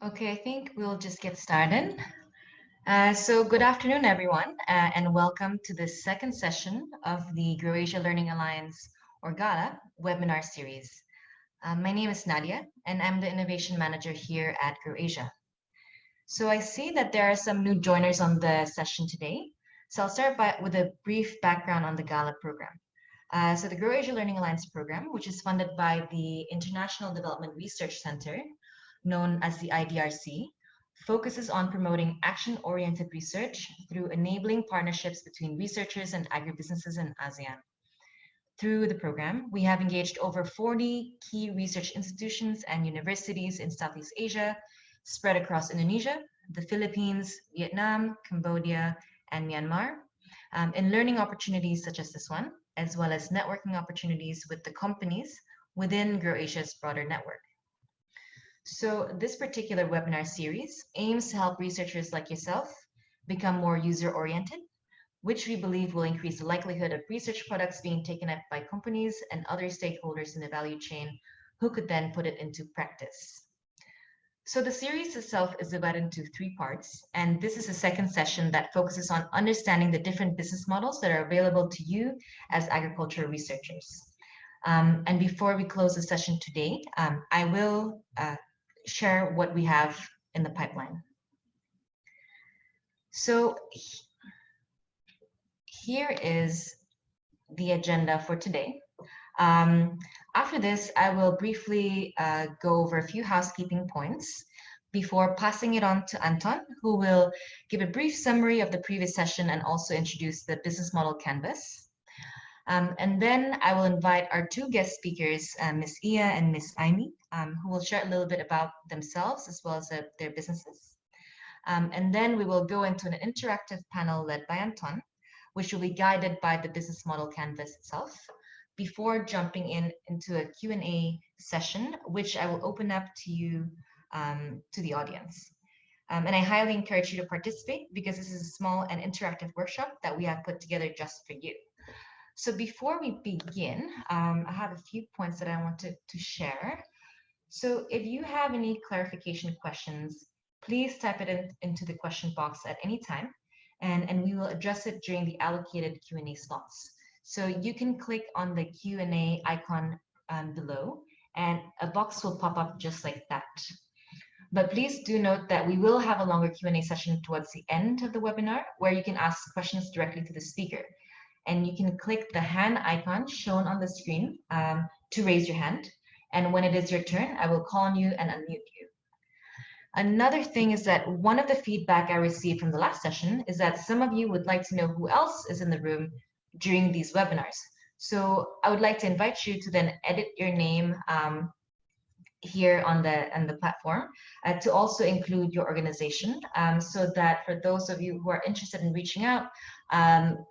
Okay, I think we'll just get started. Good afternoon, everyone, and welcome to the second session of the Croatia Learning Alliance, or GALA, webinar series. My name is Nadia, and I'm the Innovation Manager here at Croatia. So I see that there are some new joiners on the session today. So I'll start with a brief background on the GALA program. The Croatia Learning Alliance program, which is funded by the International Development Research Center, known as the IDRC, focuses on promoting action-oriented research through enabling partnerships between researchers and agribusinesses in ASEAN. Through the program, we have engaged over 40 key research institutions and universities in Southeast Asia, spread across Indonesia, the Philippines, Vietnam, Cambodia, and Myanmar, in learning opportunities such as this one, as well as networking opportunities with the companies within Croatia's broader network. So this particular webinar series aims to help researchers like yourself become more user-oriented, which we believe will increase the likelihood of research products being taken up by companies and other stakeholders in the value chain who could then put it into practice. So the series itself is divided into 3 parts, and this is a second session that focuses on understanding the different business models that are available to you as agricultural researchers. And before we close the session today, I will share what we have in the pipeline. So here is the agenda for today. After this, I will briefly go over a few housekeeping points before passing it on to Anton, who will give a brief summary of the previous session and also introduce the business model canvas. And then I will invite our 2 guest speakers, Ms. Ia and Ms. Aimi, who will share a little bit about themselves as well as their businesses. And then we will go into an interactive panel led by Anton, which will be guided by the business model canvas itself, before jumping into a Q&A session, which I will open up to you, to the audience. And I highly encourage you to participate because this is a small and interactive workshop that we have put together just for you. So before we begin, I have a few points that I wanted to share. So if you have any clarification questions, please type it into the question box at any time, and we will address it during the allocated Q&A slots. So you can click on the Q&A icon below, and a box will pop up just like that. But please do note that we will have a longer Q&A session towards the end of the webinar, where you can ask questions directly to the speaker. And you can click the hand icon shown on the screen to raise your hand. And when it is your turn, I will call on you and unmute you. Another thing is that one of the feedback I received from the last session is that some of you would like to know who else is in the room during these webinars. So I would like to invite you to then edit your name here on the platform to also include your organization, so that for those of you who are interested in reaching out,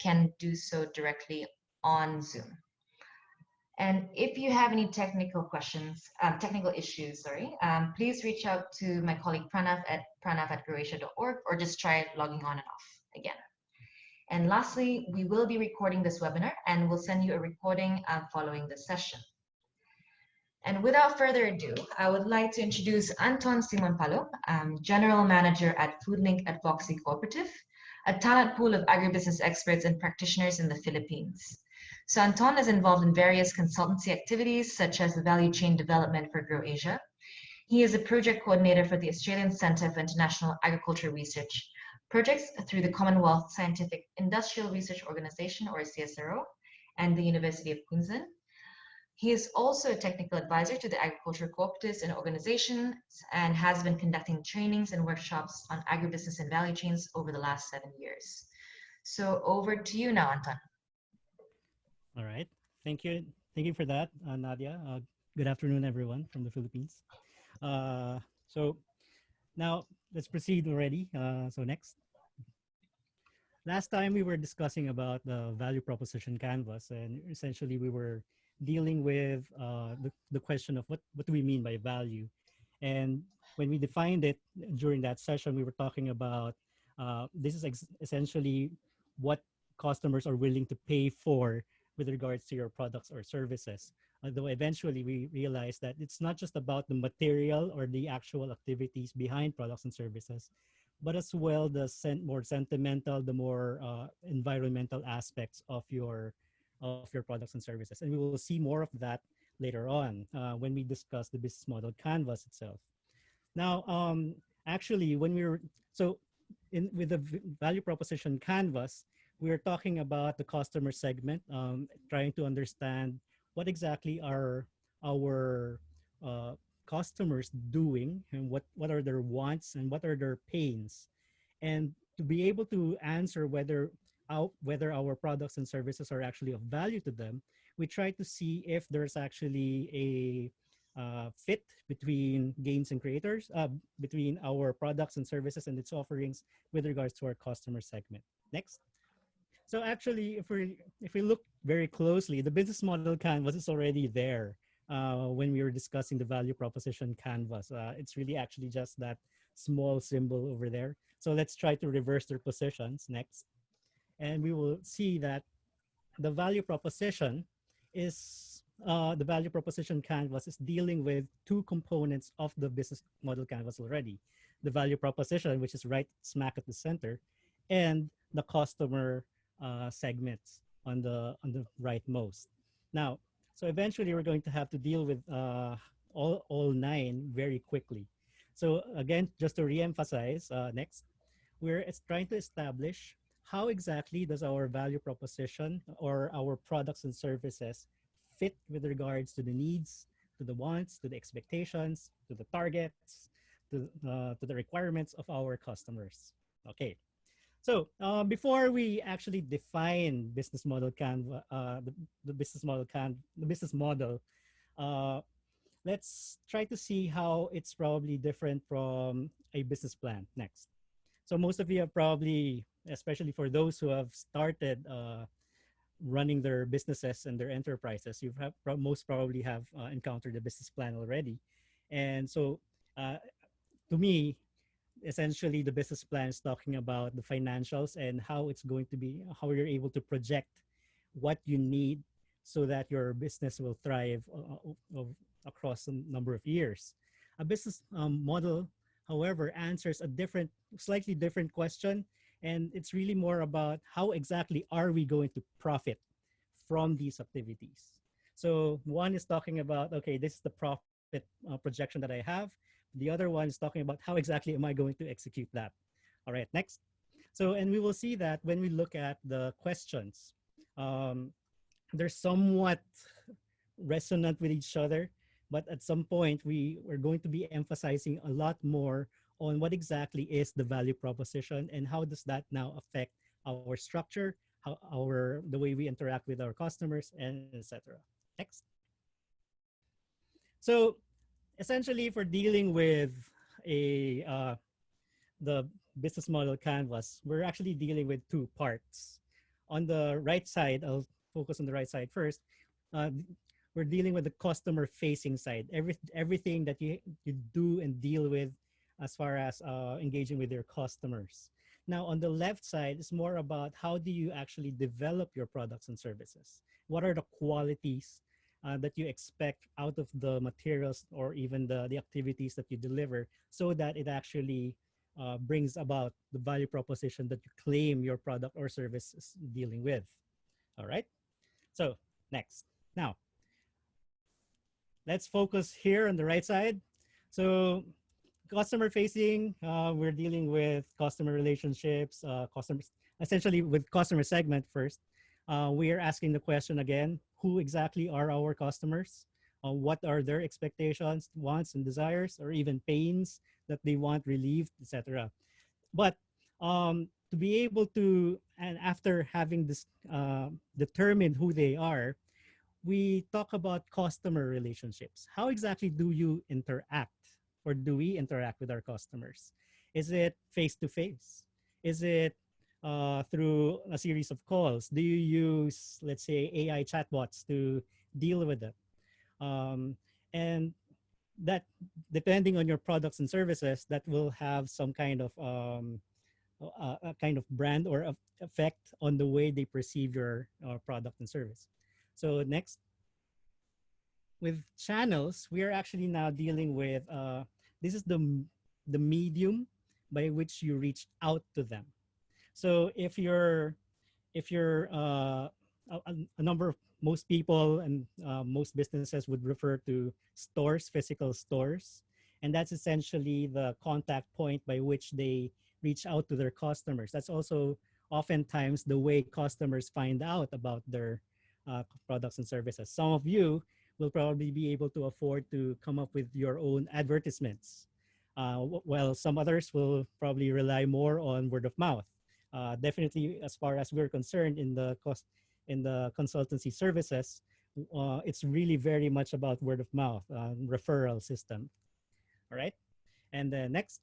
can do so directly on Zoom. And if you have any technical questions, technical issues, please reach out to my colleague Pranav at pranav@croatia.org, or just try logging on and off again. And lastly, we will be recording this webinar and we'll send you a recording following the session. And without further ado, I would like to introduce Anton Simonpalo, General Manager at FoodLink Advocacy Cooperative, a talent pool of agribusiness experts and practitioners in the Philippines. So Anton is involved in various consultancy activities, such as the value chain development for Croatia. He is a project coordinator for the Australian Centre for International Agriculture Research projects through the Commonwealth Scientific Industrial Research Organisation, or CSIRO, and the University of Queensland. He is also a technical advisor to the agricultural cooperatives and organizations, and has been conducting trainings and workshops on agribusiness and value chains over the last 7 years. So over to you now, Anton. All right. Thank you. Thank you for that, Nadia. Good afternoon, everyone from the Philippines. So now let's proceed already. So next. Last time we were discussing about the value proposition canvas, and essentially we were dealing with the question of what do we mean by value. And when we defined it during that session, we were talking about this is essentially what customers are willing to pay for with regards to your products or services. Although eventually we realized that it's not just about the material or the actual activities behind products and services, but as well the more sentimental, the more environmental aspects of your products and services. And we will see more of that later on when we discuss the business model canvas itself. Now, actually, when we were so in with the value proposition canvas, we are talking about the customer segment, trying to understand what exactly are our customers doing and what are their wants and what are their pains, and to be able to answer whether our products and services are actually of value to them, we try to see if there's actually a fit between gains and creators, between our products and services and its offerings with regards to our customer segment. Next. So actually, if we look very closely, the business model canvas is already there when we were discussing the value proposition canvas. It's really actually just that small symbol over there. So let's try to reverse their positions next. And we will see that the value proposition the value proposition canvas is dealing with two components of the business model canvas already: the value proposition, which is right smack at the center, and the customer segments on the rightmost. Now, so eventually we're going to have to deal with all nine very quickly. So again, just to reemphasize, next, we're trying to establish how exactly does our value proposition or our products and services fit with regards to the needs, to the wants, to the expectations, to the targets, to the requirements of our customers. Okay. So before we actually define business model the business model, uh, let's try to see how it's probably different from a business plan next. So most of you have probably, especially for those who have started running their businesses and their enterprises, most probably have encountered a business plan already. And so uh, to me, essentially the business plan is talking about the financials and how it's going to be, how you're able to project what you need so that your business will thrive across a number of years. A business model, however, answers a slightly different question, and it's really more about how exactly are we going to profit from these activities. So one is talking about, okay, this is the profit projection that I have. The other one is talking about how exactly am I going to execute that. All right, next. So, and we will see that when we look at the questions, um, they're somewhat resonant with each other, but at some point we're going to be emphasizing a lot more on what exactly is the value proposition and how does that now affect our structure, how the way we interact with our customers, and etc. Next. So essentially, if we're dealing with a the business model canvas, we're actually dealing with two parts. On the right side, I'll focus on the right side first. Uh, we're dealing with the customer facing side, everything that you do and deal with as far as engaging with your customers. Now, on the left side, it's more about how do you actually develop your products and services? What are the qualities that you expect out of the materials or even the activities that you deliver so that it actually brings about the value proposition that you claim your product or service is dealing with. All right. So next. Now, let's focus here on the right side. So customer facing, we're dealing with customer relationships, customers, essentially with customer segment first. We are asking the question again, who exactly are our customers? What are their expectations, wants, and desires, or even pains that they want relieved, etc. But to be able to, and after having this determined who they are, we talk about customer relationships. How exactly do you interact or do we interact with our customers? Is it face to face? Is it through a series of calls? Do you use, let's say, AI chatbots to deal with it? And that, depending on your products and services, that will have some kind of a kind of brand or effect on the way they perceive your product and service. So next. with channels, we are actually now dealing with this is the medium by which you reach out to them. So if you're a number of most people and most businesses would refer to stores, physical stores, and that's essentially the contact point by which they reach out to their customers. That's also oftentimes the way customers find out about their products and services. Some of you will probably be able to afford to come up with your own advertisements, while some others will probably rely more on word of mouth. Definitely, as far as we're concerned in the consultancy services, it's really very much about word of mouth referral system. All right, and then next.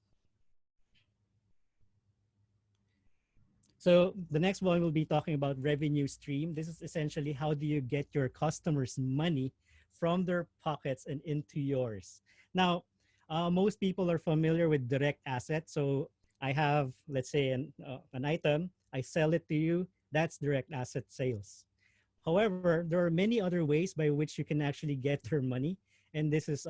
So the next one will be talking about revenue stream. This is essentially how do you get your customers' money from their pockets and into yours. Now, most people are familiar with direct assets. So I have, let's say, an item, I sell it to you. That's direct asset sales. However, there are many other ways by which you can actually get your money, and this is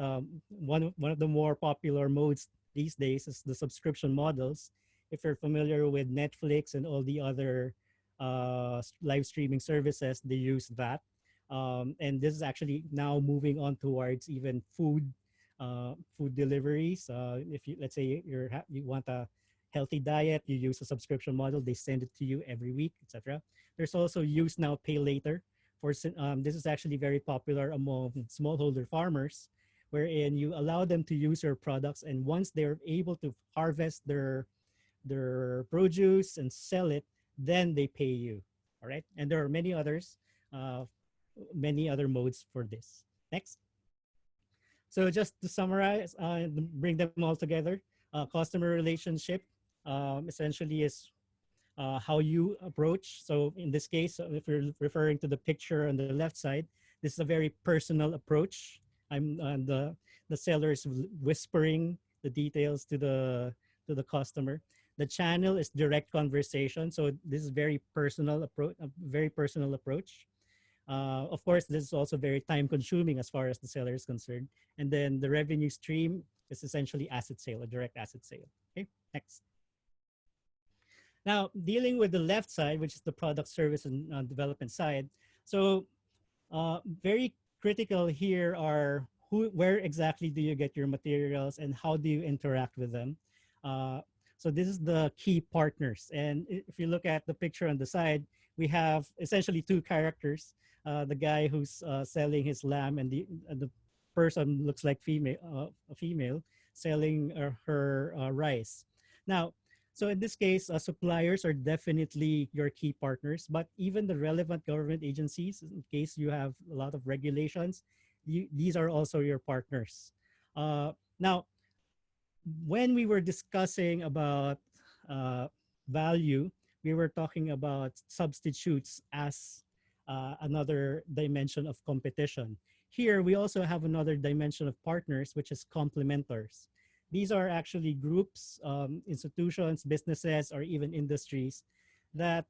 one of the more popular modes these days is the subscription models. If you're familiar with Netflix and all the other live streaming services, they use that. And this is actually now moving on towards even food deliveries. If you let's say you want a healthy diet, you use a subscription model. They send it to you every week, etc. There's also use now, pay later. This is actually very popular among smallholder farmers, wherein you allow them to use your products, and once they're able to harvest their produce and sell it, then they pay you. All right, and there are uh, many other modes for this. Next. So just to summarize, bring them all together, customer relationship essentially is how you approach. So in this case, if you're referring to the picture on the left side, this is a very personal approach. The seller is whispering the details to the customer. The channel is direct conversation. So this is very personal approach, a very personal approach. Of course, this is also very time consuming as far as the seller is concerned. And then the revenue stream is essentially asset sale, a direct asset sale. Okay, next. Now, dealing with the left side, which is the product service and development side. So very critical here are where exactly do you get your materials and how do you interact with them. So this is the key partners. And if you look at the picture on the side, we have essentially two characters. The guy who's selling his lamb, and the person looks like a female selling her rice. Now, so in this case, suppliers are definitely your key partners, but even the relevant government agencies, in case you have a lot of regulations, these are also your partners. Now, when we were discussing about uh, value, we were talking about substitutes as another dimension of competition. Here, we also have another dimension of partners, which is complementors. These are actually groups, institutions, businesses, or even industries that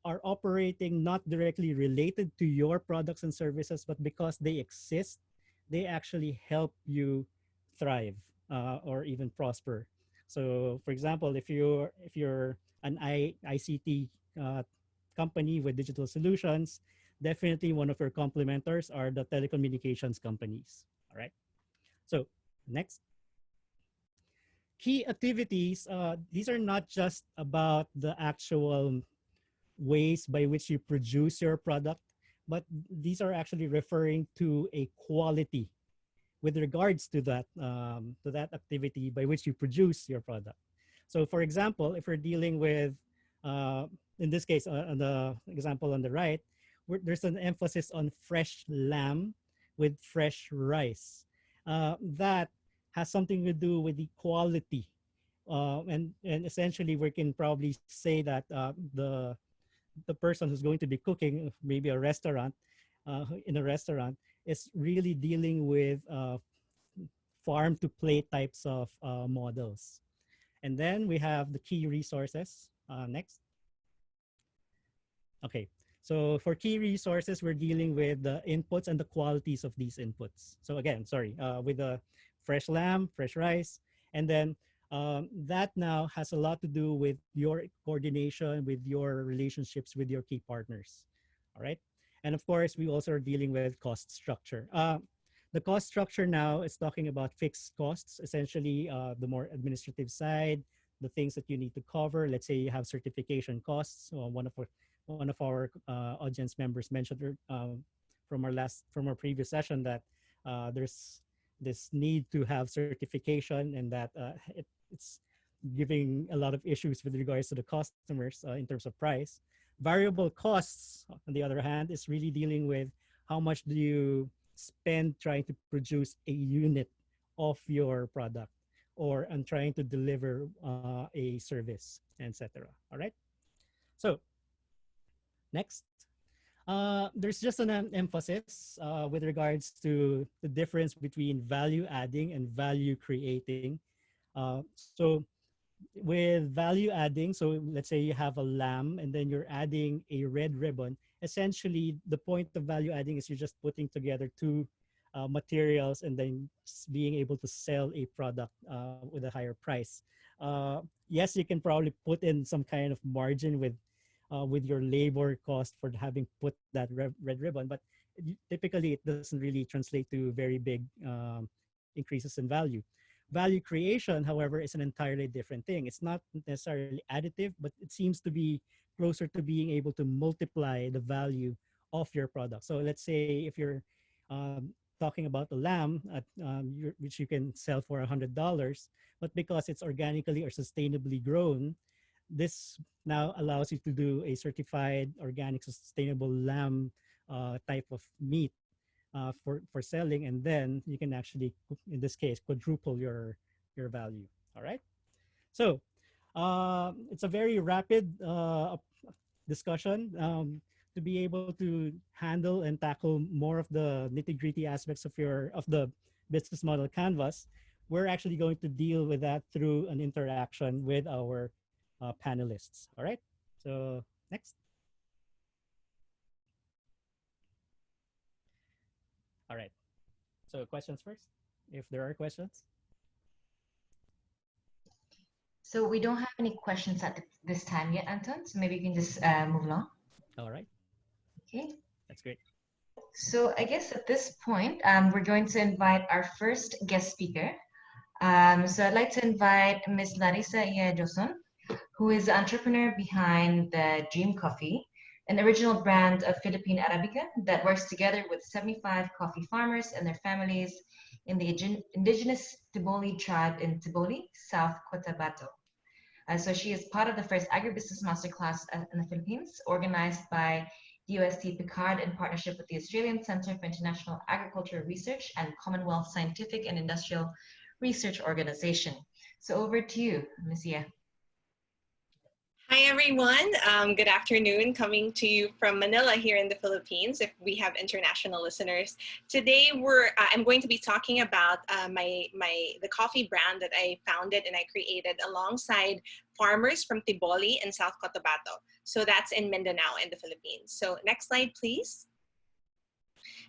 are operating not directly related to your products and services, but because they exist, they actually help you thrive or even prosper. So, for example, if you're an ICT company with digital solutions, definitely one of your complementors are the telecommunications companies. All right. So, next. Key activities, these are not just about the actual ways by which you produce your product, but these are actually referring to a quality with regards to that activity by which you produce your product. So, for example, if we're dealing with, in this case, on the example on the right, there's an emphasis on fresh lamb with fresh rice. That has something to do with the quality, and essentially we can probably say that the person who's going to be cooking, maybe a restaurant, in a restaurant, is really dealing with farm to plate types of models. And then we have the key resources. Next. Okay. So for key resources, we're dealing with the inputs and the qualities of these inputs. So again, sorry, with the fresh lamb, fresh rice, and then that now has a lot to do with your coordination, with your relationships with your key partners. All right. And of course, we also are dealing with cost structure. The cost structure now is talking about fixed costs, essentially the more administrative side, the things that you need to cover. Let's say you have certification costs. One of our audience members mentioned from our previous session that there's this need to have certification, and that it's giving a lot of issues with regards to the customers in terms of price. Variable costs, on the other hand, is really dealing with how much do you spend trying to produce a unit of your product or and trying to deliver a service, etc. All right. So next, there's just an emphasis with regards to the difference between value adding and value creating. So with value adding, so let's say you have a lamb and then you're adding a red ribbon. Essentially, the point of value adding is you're just putting together two materials and then being able to sell a product with a higher price. Yes, you can probably put in some kind of margin with your labor cost for having put that red ribbon, but typically it doesn't really translate to very big increases in value. Value creation, however, is an entirely different thing. It's not necessarily additive, but it seems to be closer to being able to multiply the value of your product. So let's say if you're talking about a lamb which you can sell for $100, but because it's organically or sustainably grown, this now allows you to do a certified organic sustainable lamb type of meat for selling, and then you can actually, in this case, quadruple your value. All right. So it's a very rapid discussion to be able to handle and tackle more of the nitty gritty aspects of the business model canvas. We're actually going to deal with that through an interaction with our panelists. All right. So next. All right. So questions first, if there are questions. So we don't have any questions at this time yet, Anton. So maybe you can just move along. All right. Okay. That's great. So I guess at this point, we're going to invite our first guest speaker. So I'd like to invite Ms. Larissa Joson, who is the entrepreneur behind the Dream Coffee, an original brand of Philippine Arabica that works together with 75 coffee farmers and their families in the indigenous Tiboli tribe in Tiboli, South Cotabato. So she is part of the first agribusiness masterclass in the Philippines, organized by UST Picard in partnership with the Australian Centre for International Agricultural Research and Commonwealth Scientific and Industrial Research Organization. So over to you, Ms. Ye. Hi, everyone. Good afternoon. Coming to you from Manila here in the Philippines, if we have international listeners. Today, I'm going to be talking about the coffee brand that I founded and I created alongside farmers from Tiboli and South Cotabato. So that's in Mindanao in the Philippines. So next slide, please.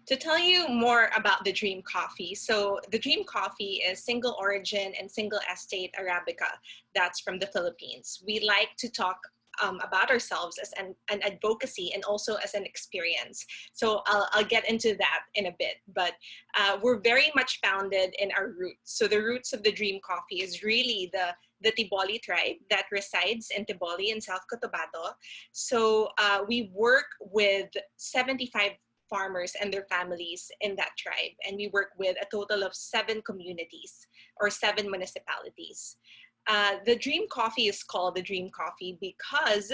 To tell you more about the Dream Coffee, so the Dream Coffee is single origin and single estate Arabica. That's from the Philippines. We like to talk about ourselves as an advocacy and also as an experience. So I'll get into that in a bit, but we're very much founded in our roots. So the roots of the Dream Coffee is really the Tiboli tribe that resides in Tiboli in South Cotabato. So we work with 75 farmers and their families in that tribe. And we work with a total of 7 communities or 7 municipalities. The Dream Coffee is called the Dream Coffee because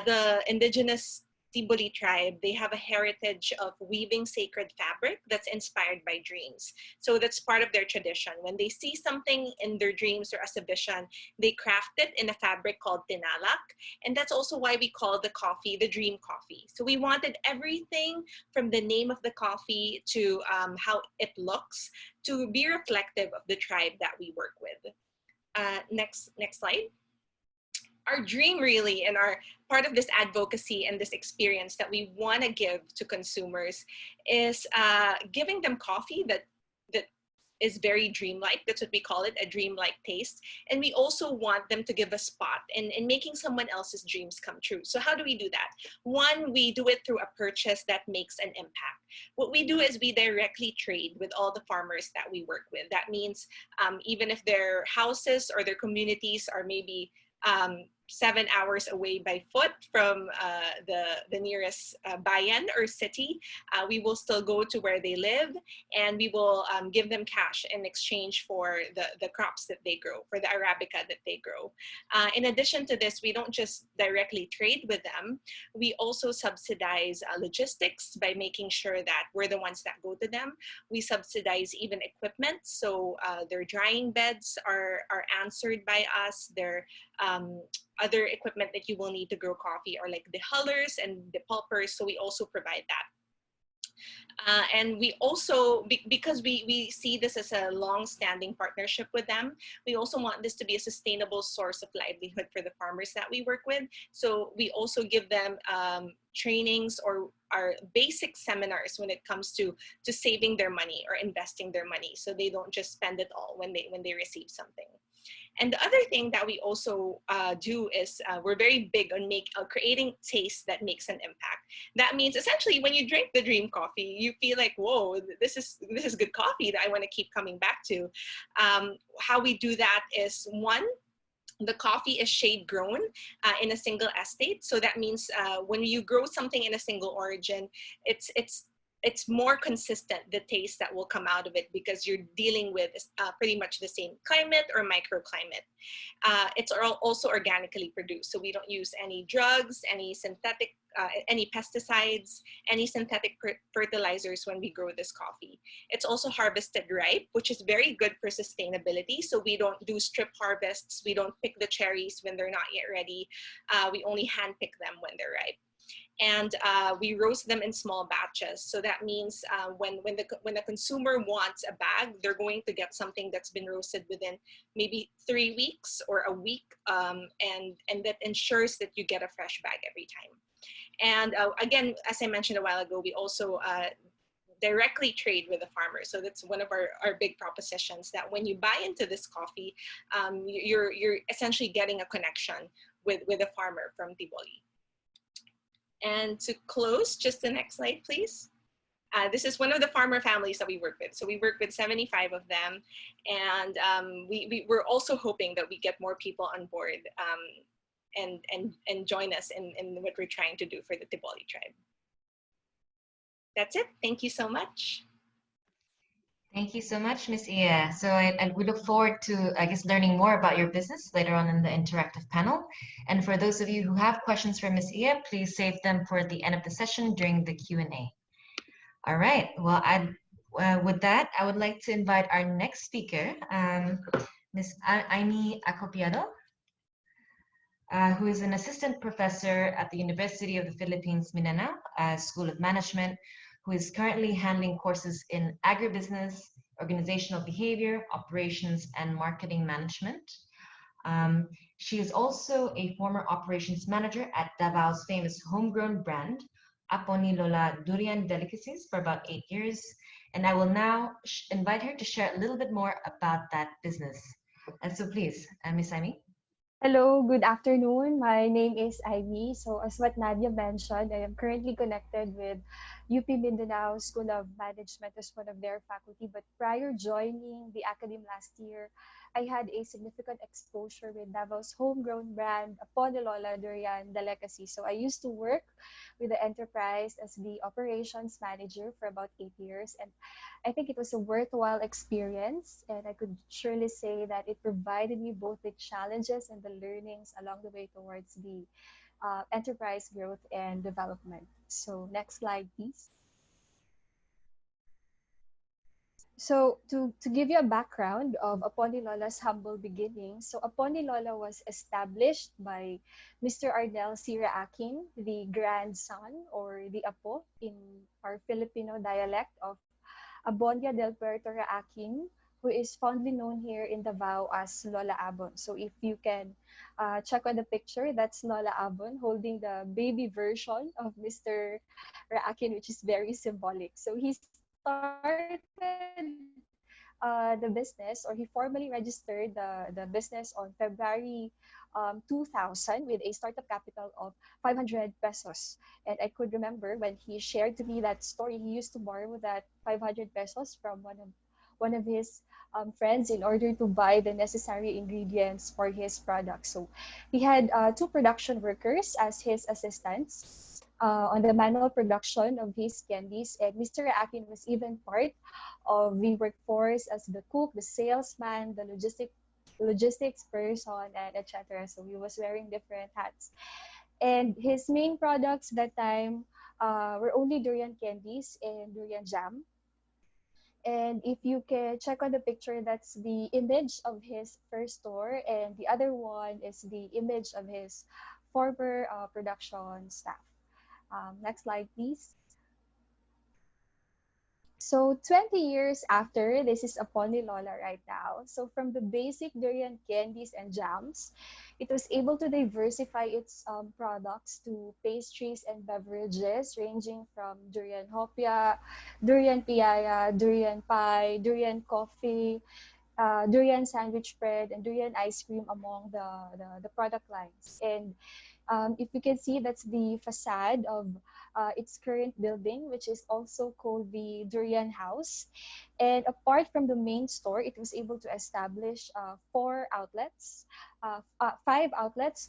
the indigenous Tiboli tribe, they have a heritage of weaving sacred fabric that's inspired by dreams. So that's part of their tradition. When they see something in their dreams or as a vision, they craft it in a fabric called tinalak. And that's also why we call the coffee the Dream Coffee. So we wanted everything from the name of the coffee to how it looks to be reflective of the tribe that we work with. Next slide. our dream really, and our part of this advocacy and this experience that we want to give to consumers is giving them coffee that is very dreamlike. That's what we call it, a dreamlike taste. And we also want them to give a spot in making someone else's dreams come true. So how do we do that? One, we do it through a purchase that makes an impact. What we do is we directly trade with all the farmers that we work with. That means even if their houses or their communities are maybe 7 hours away by foot from the nearest bayan or city, we will still go to where they live, and we will give them cash in exchange for the crops that they grow, for the Arabica that they grow. In addition to this, we don't just directly trade with them. We also subsidize logistics by making sure that we're the ones that go to them. We subsidize even equipment. So their drying beds are answered by us. Their other equipment that you will need to grow coffee are like the hullers and the pulpers. So we also provide that. And we also, because we see this as a long-standing partnership with them, we also want this to be a sustainable source of livelihood for the farmers that we work with. So we also give them trainings or our basic seminars when it comes to saving their money or investing their money, so they don't just spend it all when they receive something. And the other thing that we also do is we're very big on creating taste that makes an impact. That means essentially when you drink the Dream Coffee, you feel like, whoa, this is good coffee that I want to keep coming back to. How we do that is, one, the coffee is shade grown in a single estate. So that means when you grow something in a single origin, it's more consistent, the taste that will come out of it, because you're dealing with pretty much the same climate or microclimate. It's also organically produced, so we don't use any drugs, any synthetic, any pesticides, any synthetic fertilizers when we grow this coffee. It's also harvested ripe, which is very good for sustainability. So we don't do strip harvests. We don't pick the cherries when they're not yet ready. We only hand pick them when they're ripe. And we roast them in small batches. So that means when the consumer wants a bag, they're going to get something that's been roasted within maybe 3 weeks or a week, and that ensures that you get a fresh bag every time. And again, as I mentioned a while ago, we also directly trade with the farmers. So that's one of our big propositions, that when you buy into this coffee, you're essentially getting a connection with a farmer from Tiboli. And to close, just the next slide, please. This is one of the farmer families that we work with. So we work with 75 of them. And we're also hoping that we get more people on board and join us in what we're trying to do for the Tiboli tribe. That's it. Thank you so much. Thank you so much, Ms. Ia. So we look forward to, I guess, learning more about your business later on in the interactive panel. And for those of you who have questions for Ms. Ia, please save them for the end of the session during the Q&A. All right. Well, with that, I would like to invite our next speaker, Ms. Aimee Acopiado, who is an assistant professor at the University of the Philippines, Mindanao School of Management, who is currently handling courses in agribusiness, organizational behavior, operations, and marketing management. She is also a former operations manager at Davao's famous homegrown brand, Apo ni Lola Durian Delicacies, for about 8 years. And I will now invite her to share a little bit more about that business. And so please, Ms. Aimee. Hello, good afternoon. My name is Ivy. So as what Nadia mentioned, I am currently connected with UP Mindanao School of Management as one of their faculty. But prior joining the academy last year, I had a significant exposure with Davao's homegrown brand, Lola Durian Delicacy. So I used to work with the enterprise as the operations manager for about 8 years. And I think it was a worthwhile experience, and I could surely say that it provided me both the challenges and the learnings along the way towards the enterprise growth and development. So next slide, please. So to give you a background of Aponi Lola's humble beginnings, so Aponi Lola was established by Mr. Ardel Sira Akin, the grandson or the apo in our Filipino dialect of Abondia del Puerto Akin, who is fondly known here in Davao as Lola Abon. So if you can check on the picture, that's Lola Abon holding the baby version of Mr. Raakin, which is very symbolic. So he started the business, or he formally registered the business on February 2000 with a startup capital of 500 pesos. And I could remember when he shared to me that story, he used to borrow that 500 pesos from one of his friends in order to buy the necessary ingredients for his product. So he had two production workers as his assistants on the manual production of his candies. And Mr. Akin was even part of the workforce as the cook, the salesman, the logistics person, and etc. So he was wearing different hats. And his main products that time were only durian candies and durian jam. And if you can check on the picture, that's the image of his first store, and the other one is the image of his former production staff. Next slide, please. So 20 years after, this is upon Lola right now. So from the basic durian candies and jams, it was able to diversify its products to pastries and beverages ranging from durian hopia, durian piaya, durian pie, durian coffee, durian sandwich bread, and durian ice cream among the product lines. And if you can see, that's the facade of its current building, which is also called the Durian House. And apart from the main store, it was able to establish five outlets,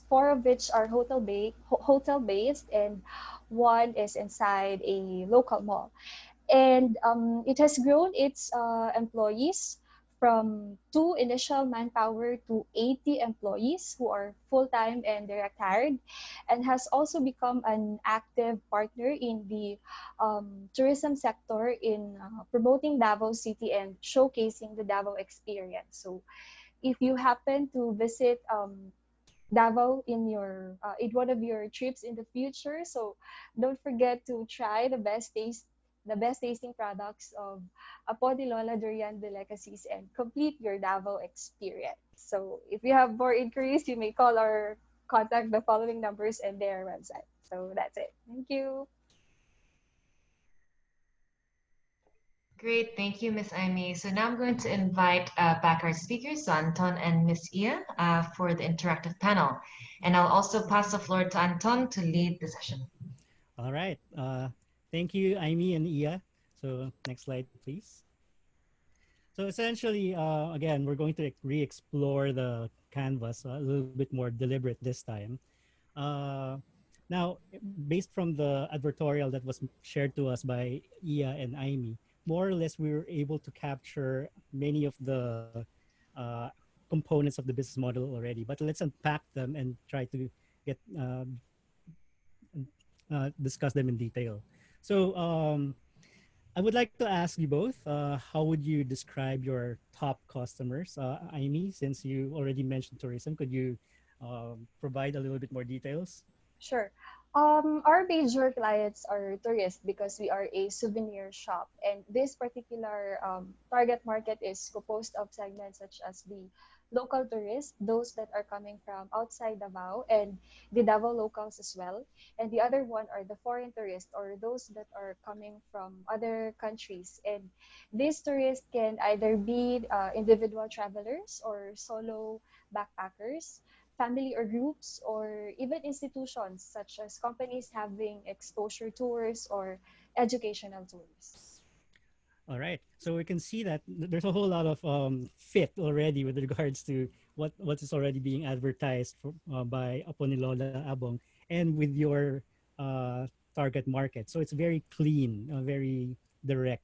four of which are hotel based, and one is inside a local mall. And it has grown its employees from two initial manpower to 80 employees who are full-time and direct hired, and has also become an active partner in the tourism sector in promoting Davao City and showcasing the Davao experience. So if you happen to visit Davao in one of your trips in the future. So don't forget to try the best tasting products of Apodilola Durian Delicacies and complete your Davao experience. So if you have more inquiries, you may call or contact the following numbers and their website. So that's it. Thank you. Great, thank you, Miss Amy. So now I'm going to invite back our speakers, so Anton and Miss Ia, for the interactive panel. And I'll also pass the floor to Anton to lead the session. All right. Thank you, Aimee and Ia. So next slide, please. So essentially, again, we're going to re-explore the canvas a little bit more deliberate this time. Uh, Now, based from the advertorial that was shared to us by Ia and Aimee, more or less we were able to capture many of the uh, components of the business model already. But let's unpack them and try to get discuss them in detail. So I would like to ask you both, how would you describe your top customers? Aimee, since you already mentioned tourism, could you provide a little bit more details? Sure. Our major clients are tourists because we are a souvenir shop, and this particular target market is composed of segments such as the local tourists, those that are coming from outside Davao, and the Davao locals as well. And the other one are the foreign tourists, or those that are coming from other countries. And these tourists can either be individual travelers or solo backpackers, family or groups, or even institutions such as companies having exposure tours or educational tours. All right. So we can see that there's a whole lot of fit already with regards to what is already being advertised by Aponilola Abong and with your target market. So it's very clean, very direct.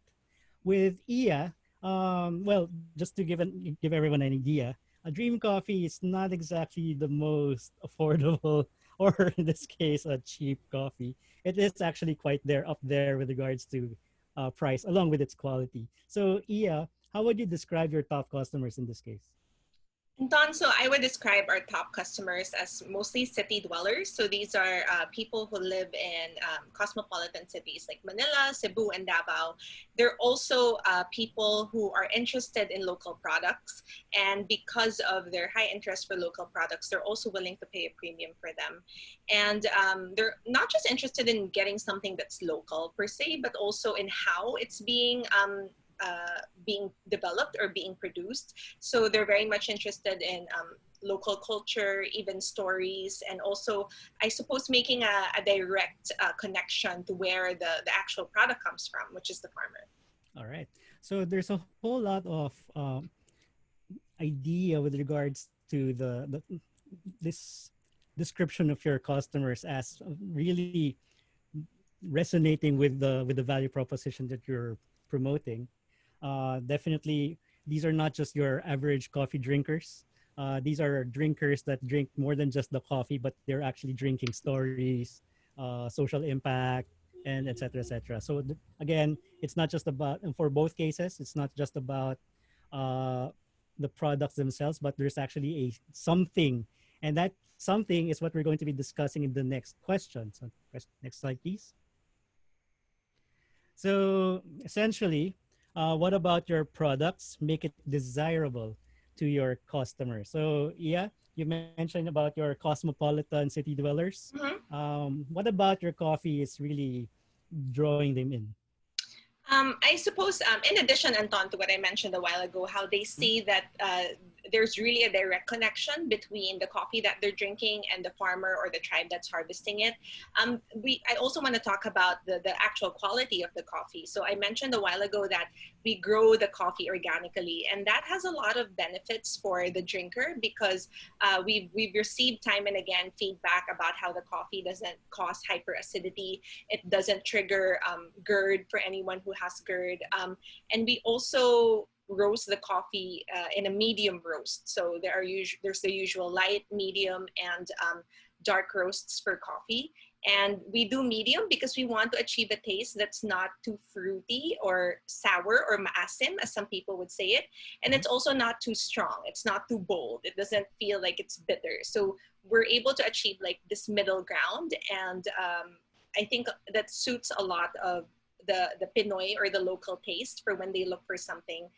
With Ia, well, just to give everyone an idea, a dream coffee is not exactly the most affordable, or in this case, a cheap coffee. It is actually quite there, up there with regards to price, along with its quality. So, Ia, how would you describe your top customers in this case? Don, so I would describe our top customers as mostly city dwellers. So these are people who live in cosmopolitan cities like Manila, Cebu, and Davao. They're also people who are interested in local products. And because of their high interest for local products, they're also willing to pay a premium for them. And they're not just interested in getting something that's local per se, but also in how it's being developed or being produced. So they're very much interested in local culture, even stories, and also, I suppose, making a direct connection to where the actual product comes from, which is the farmer. All right. So there's a whole lot of idea with regards to the this description of your customers as really resonating with the value proposition that you're promoting. Definitely, these are not just your average coffee drinkers. These are drinkers that drink more than just the coffee, but they're actually drinking stories, social impact, and etc. etc. So again, it's not just about, and for both cases, it's not just about uh, the products themselves, but there's actually a something, and that something is what we're going to be discussing in the next question. So next slide, please. So essentially, what about your products make it desirable to your customers? So yeah, you mentioned about your cosmopolitan city dwellers. Mm-hmm. What about your coffee is really drawing them in? I suppose, in addition, Anton, to what I mentioned a while ago, how they Mhm. see that there's really a direct connection between the coffee that they're drinking and the farmer or the tribe that's harvesting it. I also want to talk about the actual quality of the coffee. So I mentioned a while ago that we grow the coffee organically, and that has a lot of benefits for the drinker because we've received time and again feedback about how the coffee doesn't cause hyperacidity. It doesn't trigger GERD for anyone who has GERD. And we also roast the coffee in a medium roast. So there's the usual light, medium, and dark roasts for coffee. And we do medium because we want to achieve a taste that's not too fruity or sour or maasim, as some people would say it. And it's also not too strong. It's not too bold. It doesn't feel like it's bitter. So we're able to achieve like this middle ground. And I think that suits a lot of the Pinoy or the local taste for when they look for something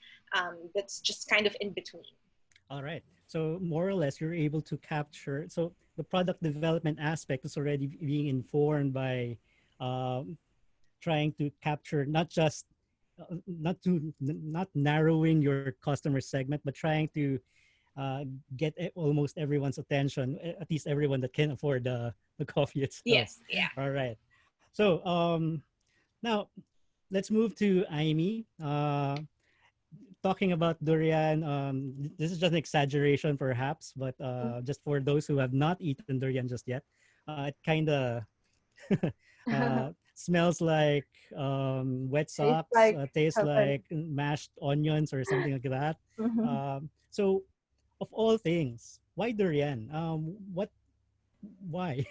that's just kind of in between. All right. So more or less, you're able to capture. So the product development aspect is already being informed by um, trying to capture not just not narrowing your customer segment, but trying to get almost everyone's attention, at least everyone that can afford the coffee itself. Yes, yeah. All right. So now let's move to Aimee. Talking about durian, this is just an exaggeration perhaps, but just for those who have not eaten durian just yet, it kind of smells like wet Tastes socks, like tastes heaven. like mashed onions or something like that. So, of all things, why durian? Why?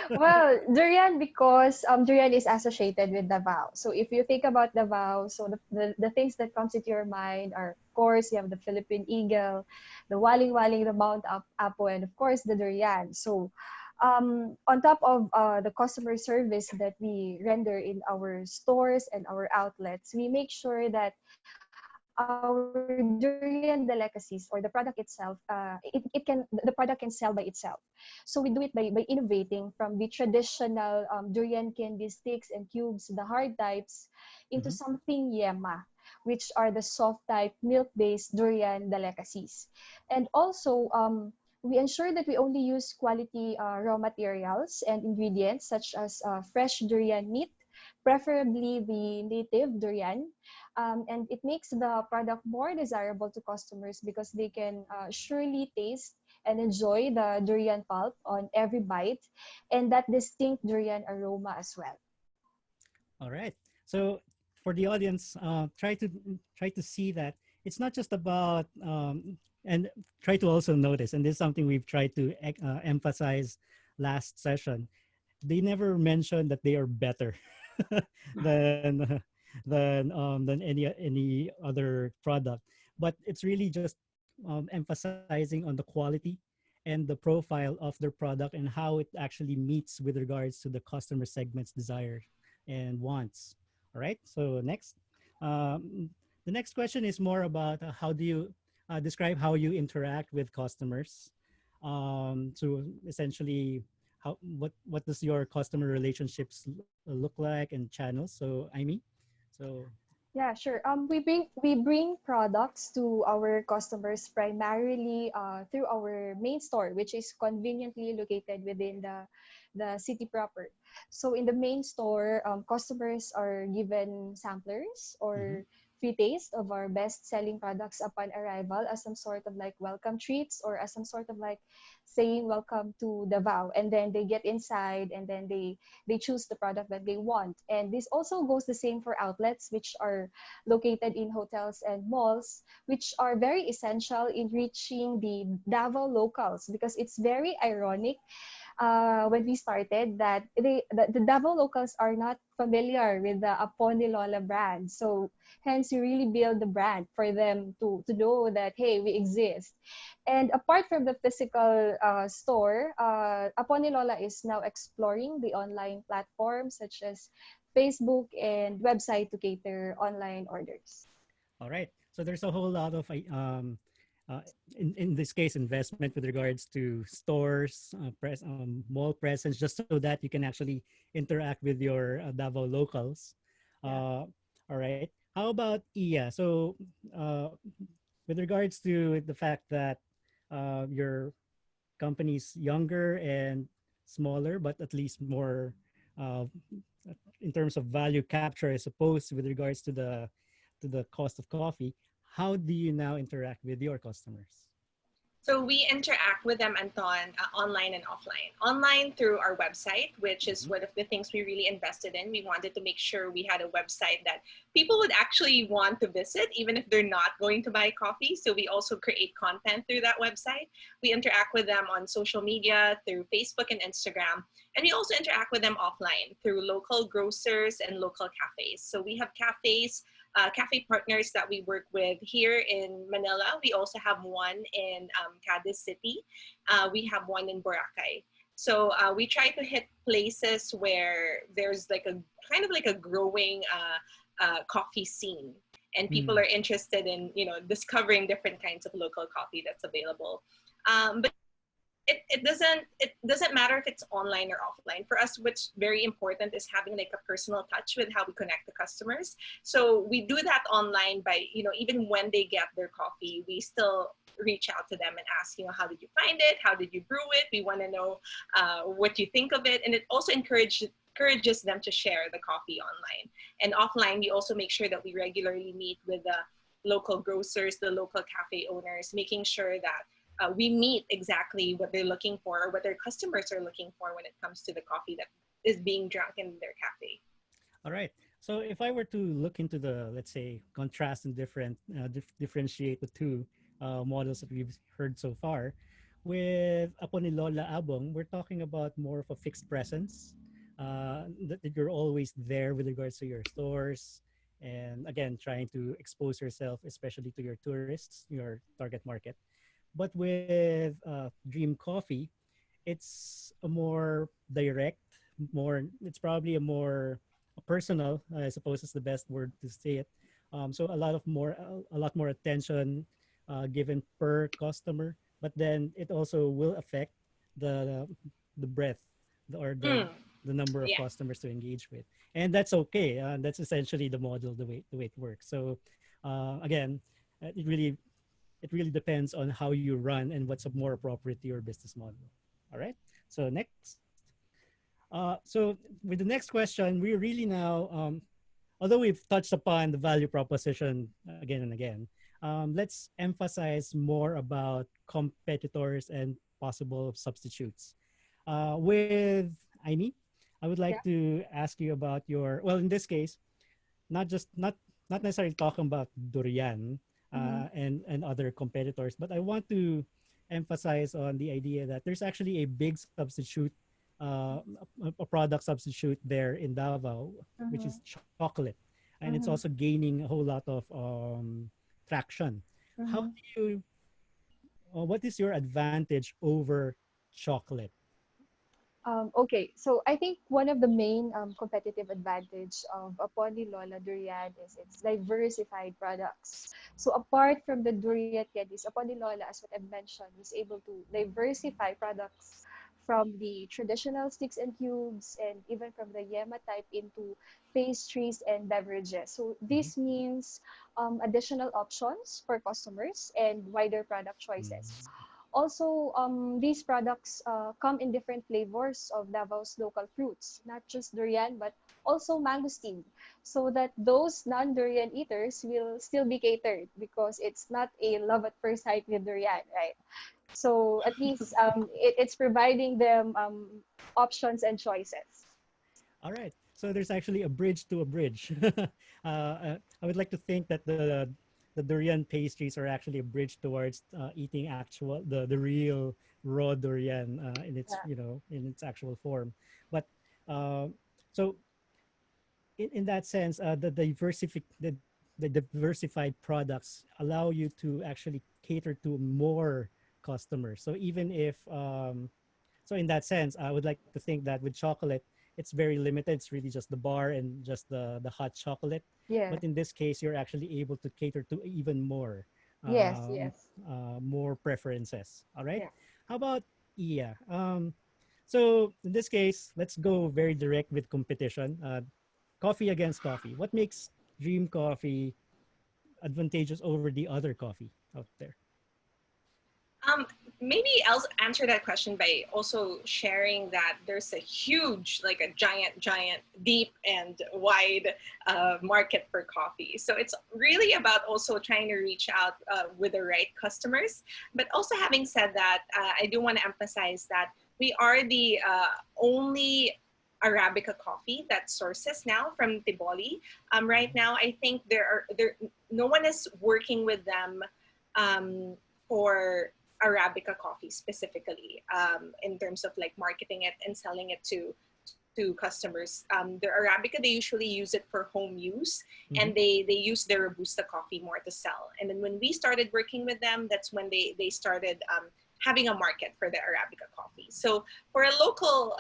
Well, durian because durian is associated with Davao. So if you think about Davao, so the things that comes into your mind are, of course, you have the Philippine eagle, the waling waling, the Mount Apo, and of course the durian. So on top of the customer service that we render in our stores and our outlets, we make sure that our durian delicacies or the product itself, the product can sell by itself. So we do it by innovating from the traditional durian candy sticks and cubes, the hard types, into Mhm. something yema, which are the soft type milk-based durian delicacies. And also, we ensure that we only use quality raw materials and ingredients such as fresh durian meat, preferably the native durian, and it makes the product more desirable to customers because they can surely taste and enjoy the durian pulp on every bite and that distinct durian aroma as well. All right. So for the audience, try to see that it's not just about and try to also notice, and this is something we've tried to emphasize last session. They never mention that they are better than than any other product, but it's really just emphasizing on the quality and the profile of their product and how it actually meets with regards to the customer segment's desires and wants. All right. So next, um, the next question is more about how do you describe how you interact with customers. So essentially, what does your customer relationships look like and channels? So so Yeah, sure. We bring products to our customers primarily through our main store, which is conveniently located within the city proper. So in the main store, customers are given samplers mhm, or free taste of our best-selling products upon arrival as some sort of like welcome treats or as some sort of like saying welcome to Davao, and then they get inside and then they choose the product that they want. And this also goes the same for outlets, which are located in hotels and malls, which are very essential in reaching the Davao locals, because it's very ironic when we started that the Davao locals are not familiar with the Aponilola brand. So hence we really build the brand for them to know that, hey, we exist. And apart from the physical store, Aponilola is now exploring the online platforms such as Facebook and website to cater online orders. all right. So there's a whole lot of uh, in this case investment with regards to stores, mall presence, just so that you can actually interact with your Davao locals. Yeah. All right. How about Iya? So with regards to the fact that your company's younger and smaller, but at least more uh, in terms of value capture, I suppose, with regards to the cost of coffee. How do you now interact with your customers? So we interact with them, Anton, online and offline. Online through our website, which is Mhm. one of the things we really invested in. We wanted to make sure we had a website that people would actually want to visit, even if they're not going to buy coffee. So we also create content through that website. We interact with them on social media through Facebook and Instagram. And we also interact with them offline through local grocers and local cafes. So we have cafe partners that we work with here in Manila. We also have one in Cadiz City. We have one in Boracay. So we try to hit places where there's like a kind of like a growing coffee scene, and people Mm. are interested in discovering different kinds of local coffee that's available. But it doesn't matter if it's online or offline. For us, what's very important is having like a personal touch with how we connect the customers. So we do that online by, even when they get their coffee, we still reach out to them and ask, how did you find it, how did you brew it, we want to know what you think of it. And it also encourages them to share the coffee online. And offline, we also make sure that we regularly meet with the local grocers, the local cafe owners, making sure that we meet exactly what they're looking for or what their customers are looking for when it comes to the coffee that is being drunk in their cafe. All right. So if I were to look into the, let's say, contrast and differentiate the two models that we've heard so far, with Aponilola Abong, we're talking about more of a fixed presence, that you're always there with regards to your stores, and again, trying to expose yourself, especially to your tourists, your target market. But with Dream Coffee, it's a more direct, it's probably a more personal, I suppose is the best word to say it. So a lot more attention given per customer, but then it also will affect the the breadth or Mm, the number of yeah. customers to engage with, and that's okay. That's essentially the model, the way it works. So again, it really depends on how you run and what's more appropriate to your business model. All right. So next. So with the next question, we really now, although we've touched upon the value proposition again and again, let's emphasize more about competitors and possible substitutes. With Aimee, I would like Yeah. to ask you about your, well, in this case, not just not necessarily talking about durian Mm-hmm. and other competitors, but I want to emphasize on the idea that there's actually a big substitute, a product substitute there in Davao, which is Mm-hmm. chocolate, and it's also Mm-hmm. gaining a whole lot of traction. How Mm-hmm. do you what is your advantage over chocolate? Okay, so I think one of the main competitive advantage of Aponi Lola Durian is its diversified products. So apart from the durian candies, Aponi Lola, as what I've mentioned, was able to diversify products from the traditional sticks and cubes and even from the yema type into pastries and beverages. So Mhm. this means additional options for customers and wider product choices. Mm. Also, these products come in different flavors of Davao's local fruits, not just durian, but also mangosteen, so that those non-durian eaters will still be catered because it's not a love at first sight with durian, right? So at least it's providing them options and choices. All right. So there's actually a bridge to a bridge. I would like to think that the durian pastries are actually a bridge towards eating actual the real raw durian in its Yeah. in its actual form. But uh, so in that sense, the diversified products allow you to actually cater to more customers. So even if so in that sense, I would like to think that with chocolate, it's very limited. It's really just the bar and just the hot chocolate. Yeah. But in this case, you're actually able to cater to even more, Yes. um, Yes. more preferences. All right. Yeah. How about Iya? So in this case, let's go very direct with competition. Coffee against coffee. What makes Dream Coffee advantageous over the other coffee out there? Um, Maybe I'll answer that question by also sharing that there's a huge, like a giant, deep and wide market for coffee. So it's really about also trying to reach out with the right customers. But also having said that, I do want to emphasize that we are the only Arabica coffee that sources now from Tiboli. Right now, I think there no one is working with them for Arabica coffee specifically in terms of like marketing it and selling it to customers. Their Arabica, they usually use it for home use, Mm-hmm. and they use their Robusta coffee more to sell. And then when we started working with them, that's when they started having a market for the Arabica coffee. So for a local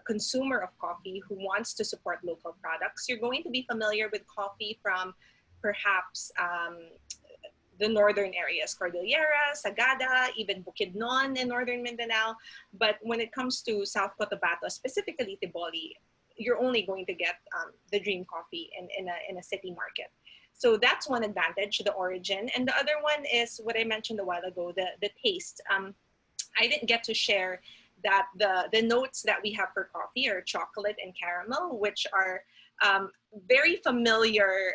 consumer of coffee who wants to support local products, you're going to be familiar with coffee from perhaps the northern areas, Cordillera, Sagada, even Bukidnon in northern Mindanao. But when it comes to South Cotabato, specifically Tiboli, you're only going to get the Dream Coffee in a city market. So that's one advantage, the origin. And the other one is what I mentioned a while ago, the taste. I didn't get to share that the notes that we have for coffee are chocolate and caramel, which are um, very familiar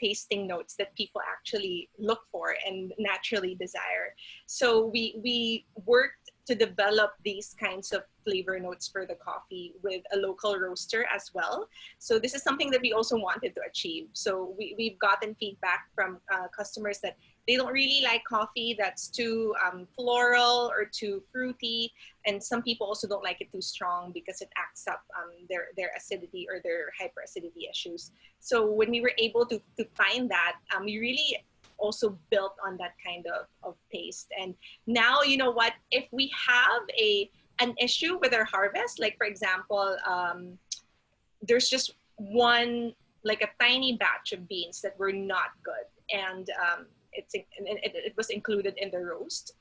tasting notes that people actually look for and naturally desire. So we worked to develop these kinds of flavor notes for the coffee with a local roaster as well. So this is something that we also wanted to achieve. So we've gotten feedback from customers that they don't really like coffee that's too floral or too fruity, and some people also don't like it too strong because it acts up their acidity or their hyperacidity issues. So when we were able to find that, we really also built on that kind of taste. And now, you know what, if we have an issue with our harvest, like for example, there's just one, like a tiny batch of beans that were not good, and it was included in the roast.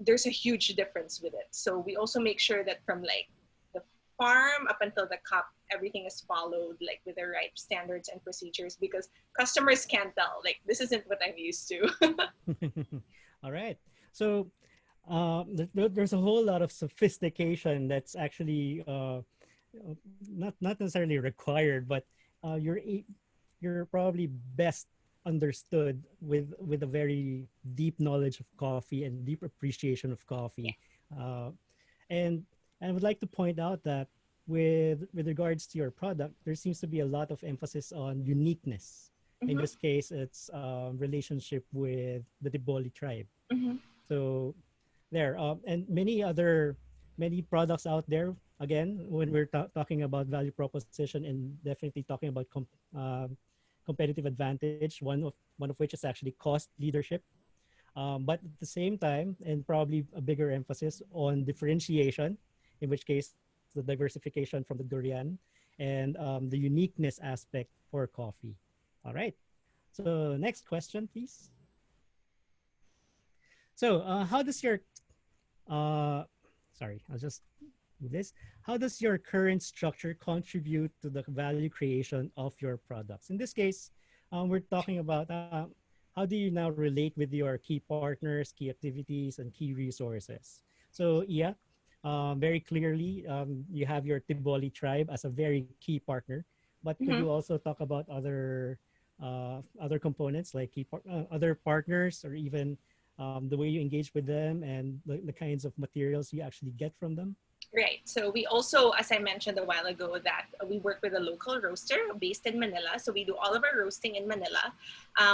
There's a huge difference with it. So we also make sure that from like the farm up until the cup, everything is followed like with the right standards and procedures, because customers can't tell like this isn't what I'm used to. All right. So there's a whole lot of sophistication that's actually not necessarily required, but uh, you're a- you're probably best understood with a very deep knowledge of coffee and deep appreciation of Yeah. coffee. Uh, and I would like to point out that with regards to your product, there seems to be a lot of emphasis on uniqueness. In Mm-hmm. this case, it's relationship with the Diboli tribe. Mm-hmm. So there and many products out there, again, when we're talking about value proposition and definitely talking about competitive advantage, one of which is actually cost leadership. but at the same time, and probably a bigger emphasis on differentiation, in which case the diversification from the durian and the uniqueness aspect for coffee. All right. So next question, please. So how does your uh, sorry, I'll just do this. How does your current structure contribute to the value creation of your products? In this case, we're talking about how do you now relate with your key partners, key activities, and key resources. So, yeah, very clearly, you have your Tiboli tribe as a very key partner. But could you Mhm. also talk about other components like other partners, or even the way you engage with them and the kinds of materials you actually get from them? Right. So we also, as I mentioned a while ago, that we work with a local roaster based in Manila. So we do all of our roasting in Manila.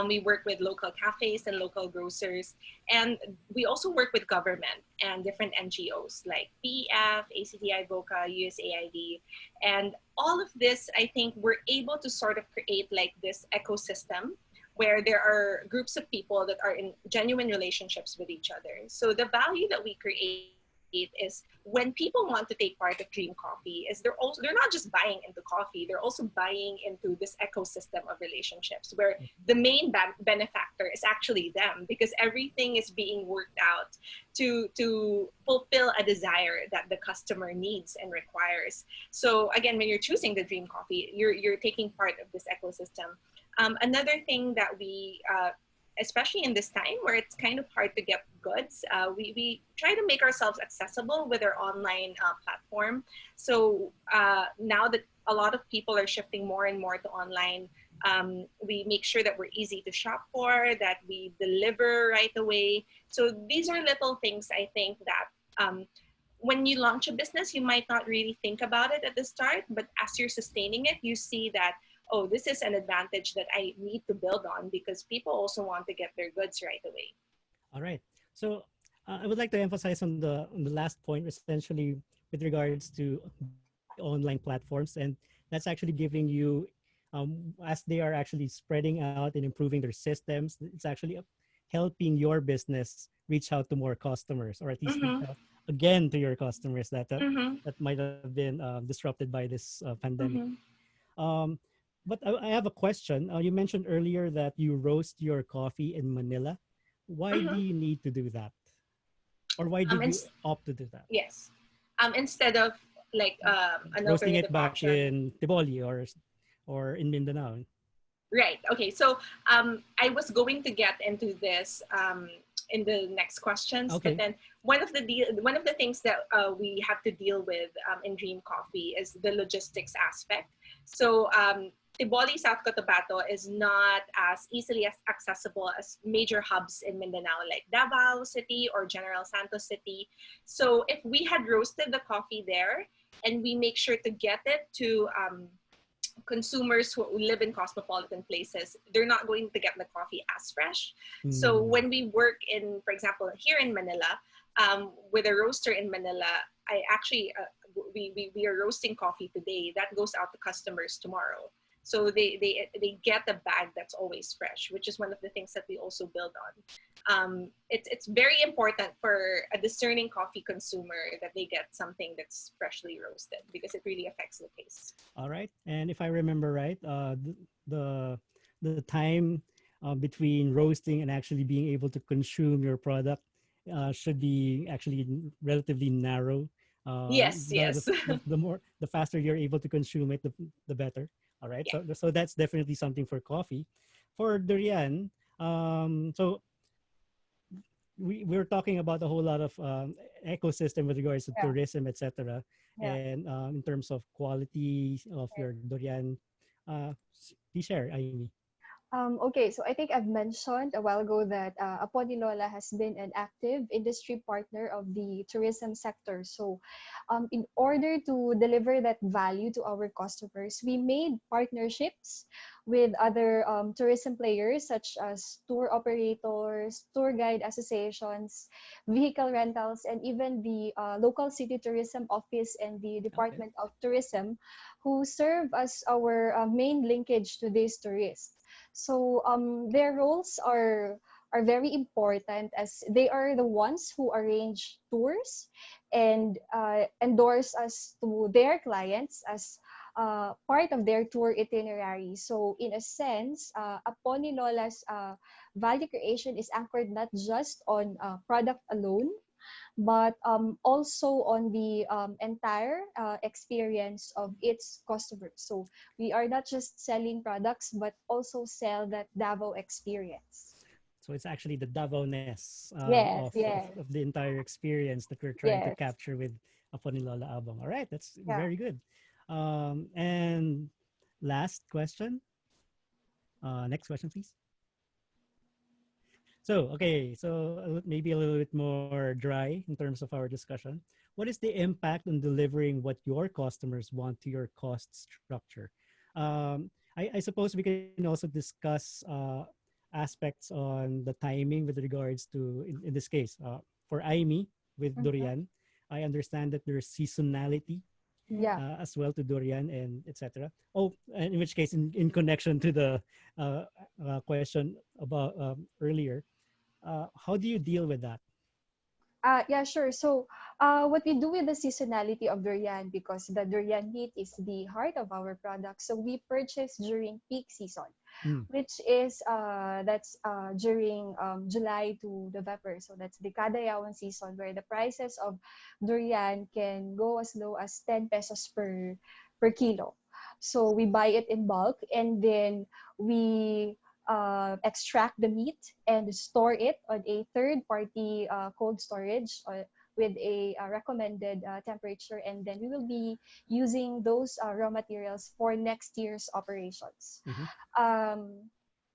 We work with local cafes and local grocers. And we also work with government and different NGOs like PEF, ACTI, VOCA, USAID. And all of this, I think we're able to sort of create like this ecosystem where there are groups of people that are in genuine relationships with each other. So the value that we create is when people want to take part of Dream Coffee, is they're not just buying into coffee, they're also buying into this ecosystem of relationships where the main benefactor is actually them, because everything is being worked out to fulfill a desire that the customer needs and requires. So again, when you're choosing the Dream Coffee, you're taking part of this ecosystem. Another thing that we especially in this time where it's kind of hard to get goods, we try to make ourselves accessible with our online platform. So now that a lot of people are shifting more and more to online, we make sure that we're easy to shop for, that we deliver right away. So these are little things I think that when you launch a business, you might not really think about it at the start, but as you're sustaining it, you see that, oh, this is an advantage that I need to build on because people also want to get their goods right away. All right. So I would like to emphasize on the last point, essentially with regards to the online platforms, and that's actually giving you, as they are actually spreading out and improving their systems, it's actually helping your business reach out to more customers, or at least reach Mm-hmm. out again to your customers Mm-hmm. that might have been disrupted by this pandemic. Mm-hmm. Um, but I have a question. You mentioned earlier that you roast your coffee in Manila. Why do Mm-hmm. you need to do that? Or why did And you opt to do that? yes, instead of like an Roasting it alternative back option. in Tiboli or in Mindanao. Right. Okay. So I was going to get into this in the next questions, but Okay. then one of the things that we have to deal with in Dream Coffee is the logistics aspect. So Tiboli, South Cotabato is not as easily as accessible as major hubs in Mindanao like Davao City or General Santos City. So if we had roasted the coffee there and we make sure to get it to consumers who live in cosmopolitan places, they're not going to get the coffee as fresh. So Mm, when we work in, for example, here in Manila, with a roaster in Manila, I actually, we are roasting coffee today. That goes out to customers tomorrow. So they get a bag that's always fresh, which is one of the things that we also build on. It's very important for a discerning coffee consumer that they get something that's freshly roasted because it really affects the taste. all right. And if I remember right, the time between roasting and actually being able to consume your product should be actually relatively narrow. Yes, yes. The more the faster you're able to consume it, the better. All right. Yeah. So that's definitely something for coffee. For durian, so we're talking about a whole lot of ecosystem with regards to Yeah, tourism, etc. yeah. And in terms of quality of your durian, please share, Amy. Okay, so I think I've mentioned a while ago that Aponilola has been an active industry partner of the tourism sector. So, in order to deliver that value to our customers, we made partnerships with other tourism players such as tour operators, tour guide associations, vehicle rentals, and even the local city tourism office and the Okay. Department of Tourism, who serve as our main linkage to these tourists. So their roles are are very important, as they are the ones who arrange tours and endorse us to their clients as part of their tour itinerary. So in a sense, Aponilola's value creation is anchored not just on product alone, but also on the entire experience of its customers. So we are not just selling products, but also sell that Davao experience. So it's actually the Davao-ness Yes, yes, of the entire experience that we're trying to yes, capture with Aponilola Abong. All right, that's yeah. very good. And last question. Next question, please. So, okay, so maybe a little bit more dry in terms of our discussion. What is the impact on delivering what your customers want to your cost structure? I suppose we can also discuss aspects on the timing with regards to, in this case, for Aimi with Mhm. durian. I understand that there's seasonality Yeah. as well to durian and etc. Oh, and in which case, in connection to the question about earlier, how do you deal with that? Yeah, sure. So, what we do with the seasonality of durian, because the durian meat is the heart of our product, so we purchase during peak season, Mm, which is that's during July to November. So that's the Kadayawan season, where the prices of durian can go as low as 10 pesos per kilo. So we buy it in bulk, and then we extract the meat and store it on a third party cold storage with a recommended temperature, and then we will be using those raw materials for next year's operations. mm-hmm. um,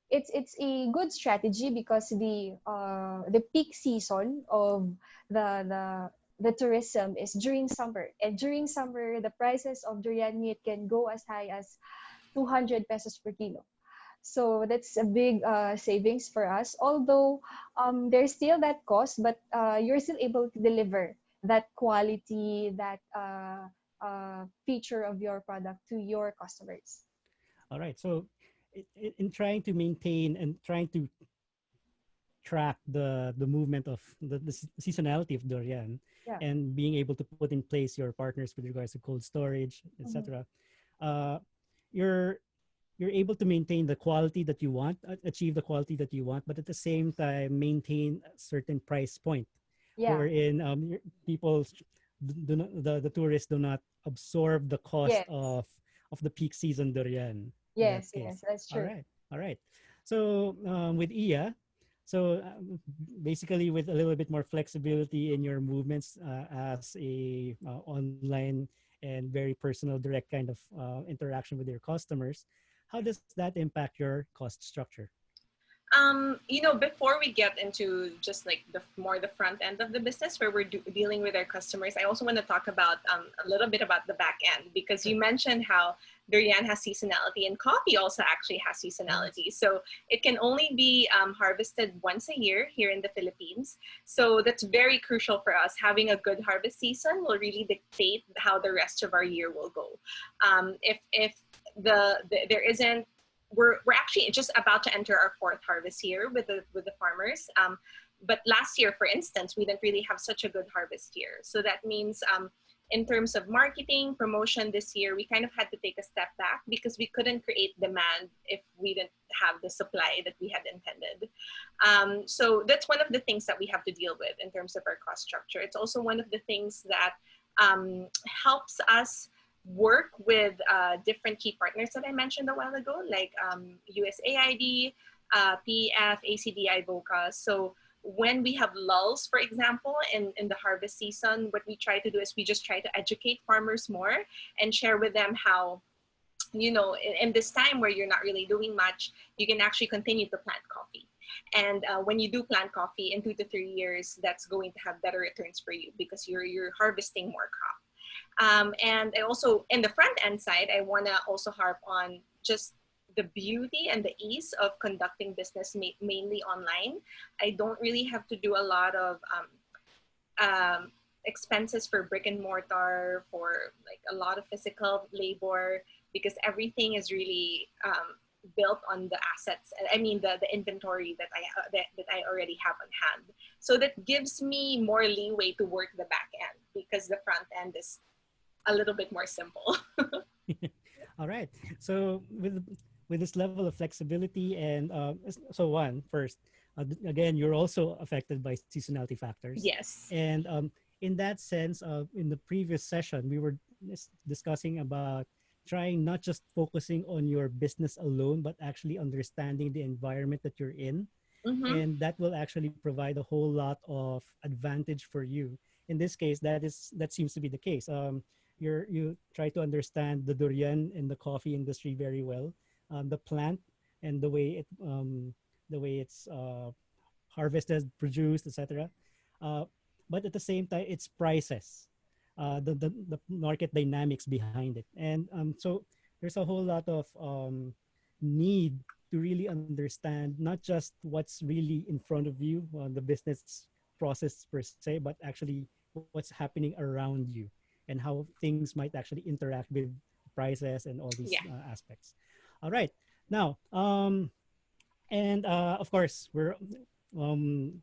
it's a good strategy, because the peak season of the tourism is during summer, and during summer the prices of durian meat can go as high as 200 pesos per kilo. So that's a big savings for us. Although there's still that cost, but you're still able to deliver that quality, that feature of your product to your customers. All right. So, in trying to maintain and trying to track the movement of the seasonality of durian Yeah. and being able to put in place your partners with regards to cold storage, Mhm. etc. Uh, you're you're able to maintain the quality that you want, achieve the quality that you want, but at the same time maintain a certain price point, Yeah. wherein people do not, the tourists do not absorb the cost Yes. of the peak season durian in that Yes. case. Yes. That's All true. right, all right. So with Iya, so basically with a little bit more flexibility in your movements as a online and very personal, direct kind of interaction with your customers, how does that impact your cost structure? Before we get into just like the front end of the business where we're dealing with our customers, I also want to talk about a little bit about the back end, because you Sure. mentioned how durian has seasonality and coffee also actually has Yes. seasonality. So it can only be harvested once a year here in the Philippines. So that's very crucial for us. Having a good harvest season will really dictate how the rest of our year will go. If there isn't, we're actually just about to enter our fourth harvest year with the farmers. But last year, for instance, we didn't really have such a good harvest year. So that means in terms of marketing, promotion this year, we kind of had to take a step back because we couldn't create demand if we didn't have the supply that we had intended. So that's one of the things that we have to deal with in terms of our cost structure. It's also one of the things that helps us work with different key partners that I mentioned a while ago, like USAID, PF, ACDI, VOCA. So when we have lulls, for example, in the harvest season, what we try to do is we just try to educate farmers more and share with them how, in this time where you're not really doing much, you can actually continue to plant coffee. And when you do plant coffee in 2 to 3 years, that's going to have better returns for you because you're harvesting more crop. And I also, in the front end side, I want to also harp on just the beauty and the ease of conducting business mainly online. I don't really have to do a lot of expenses for brick and mortar, for like a lot of physical labor, because everything is really built on the assets. I mean, the inventory that that I already have on hand. So that gives me more leeway to work the back end because the front end is a little bit more simple. All right. So with this level of flexibility and so one first, again, you're also affected by seasonality factors, Yes. and in that sense, in the previous session, we were discussing about trying not just focusing on your business alone, but actually understanding the environment that you're in, Mm-hmm. and that will actually provide a whole lot of advantage for you. In this case, that seems to be the case. You try to understand the durian in the coffee industry very well, the plant and the way it's harvested, produced, etc. Uh, but at the same time, it's prices, the market dynamics behind it, and so there's a whole lot of need to really understand not just what's really in front of you, the business process per se, but actually what's happening around you and how things might actually interact with prices and all these Yeah. aspects. All right. Now, and of course, we're um,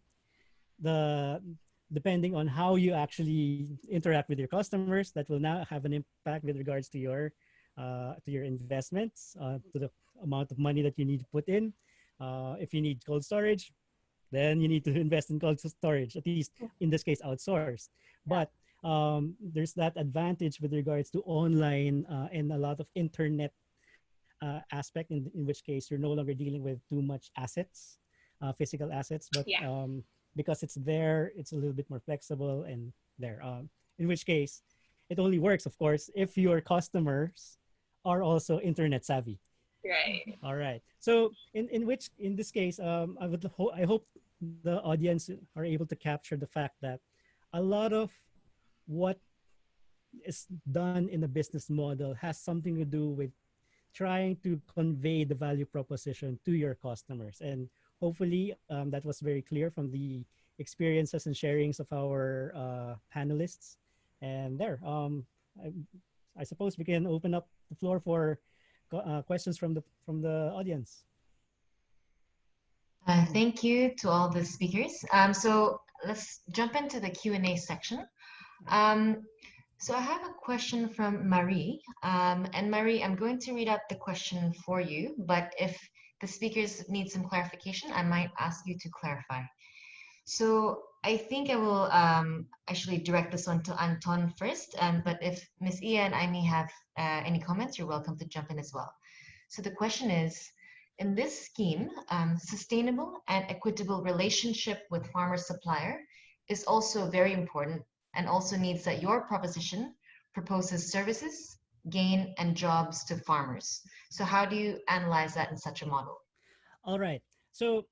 the depending on how you actually interact with your customers, that will now have an impact with regards to your investments, to the amount of money that you need to put in. If you need cold storage, then you need to invest in cold storage, at least in this case, outsourced. But there's that advantage with regards to online and a lot of internet aspect, in which case you're no longer dealing with too much assets, physical assets, but Yeah. because it's there, it's a little bit more flexible and there. In which case, it only works, of course, if your customers are also internet savvy. Right. All right. So in this case, I hope the audience are able to capture the fact that a lot of what is done in the business model has something to do with trying to convey the value proposition to your customers. And hopefully that was very clear from the experiences and sharings of our panelists. And there, I, I suppose we can open up the floor for questions from the audience. Thank you to all the speakers. So let's jump into the Q&A section. Um, so I have a question from Marie. And Marie, I'm going to read out the question for you, but if the speakers need some clarification, I might ask you to clarify. So I think I will actually direct this one to Anton first, but if Ms. Ia and I may have any comments, you're welcome to jump in as well. So the question is, in this scheme, sustainable and equitable relationship with farmer-supplier is also very important and also needs that your proposition proposes services, gain, and jobs to farmers. So how do you analyze that in such a model? All right. So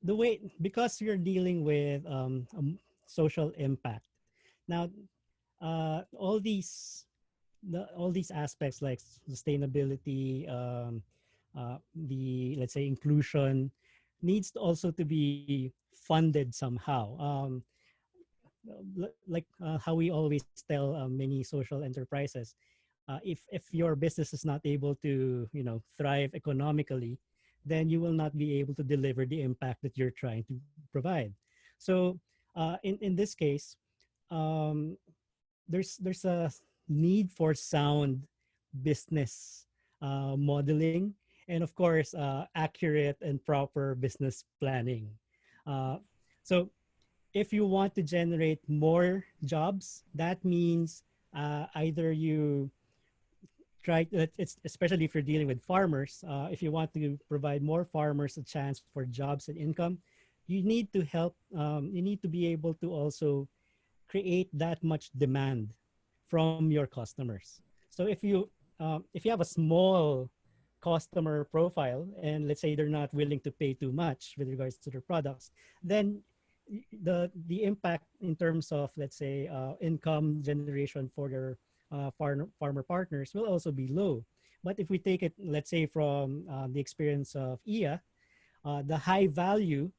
the way, because you're dealing with social impact now, all these aspects like sustainability, the, let's say, inclusion, needs to also to be funded somehow. Like how we always tell many social enterprises, if your business is not able to, thrive economically, then you will not be able to deliver the impact that you're trying to provide. So in this case, um, there's a need for sound business modeling, and of course accurate and proper business planning. Uh, so if you want to generate more jobs, that means either you try, it's especially if you're dealing with farmers, if you want to provide more farmers a chance for jobs and income, you need to help, you need to be able to also create that much demand from your customers. So if you have a small customer profile and let's say they're not willing to pay too much with regards to their products, then the impact in terms of, let's say, income generation for their farmer partners will also be low. But if we take it, let's say, from the experience of IA, the high value,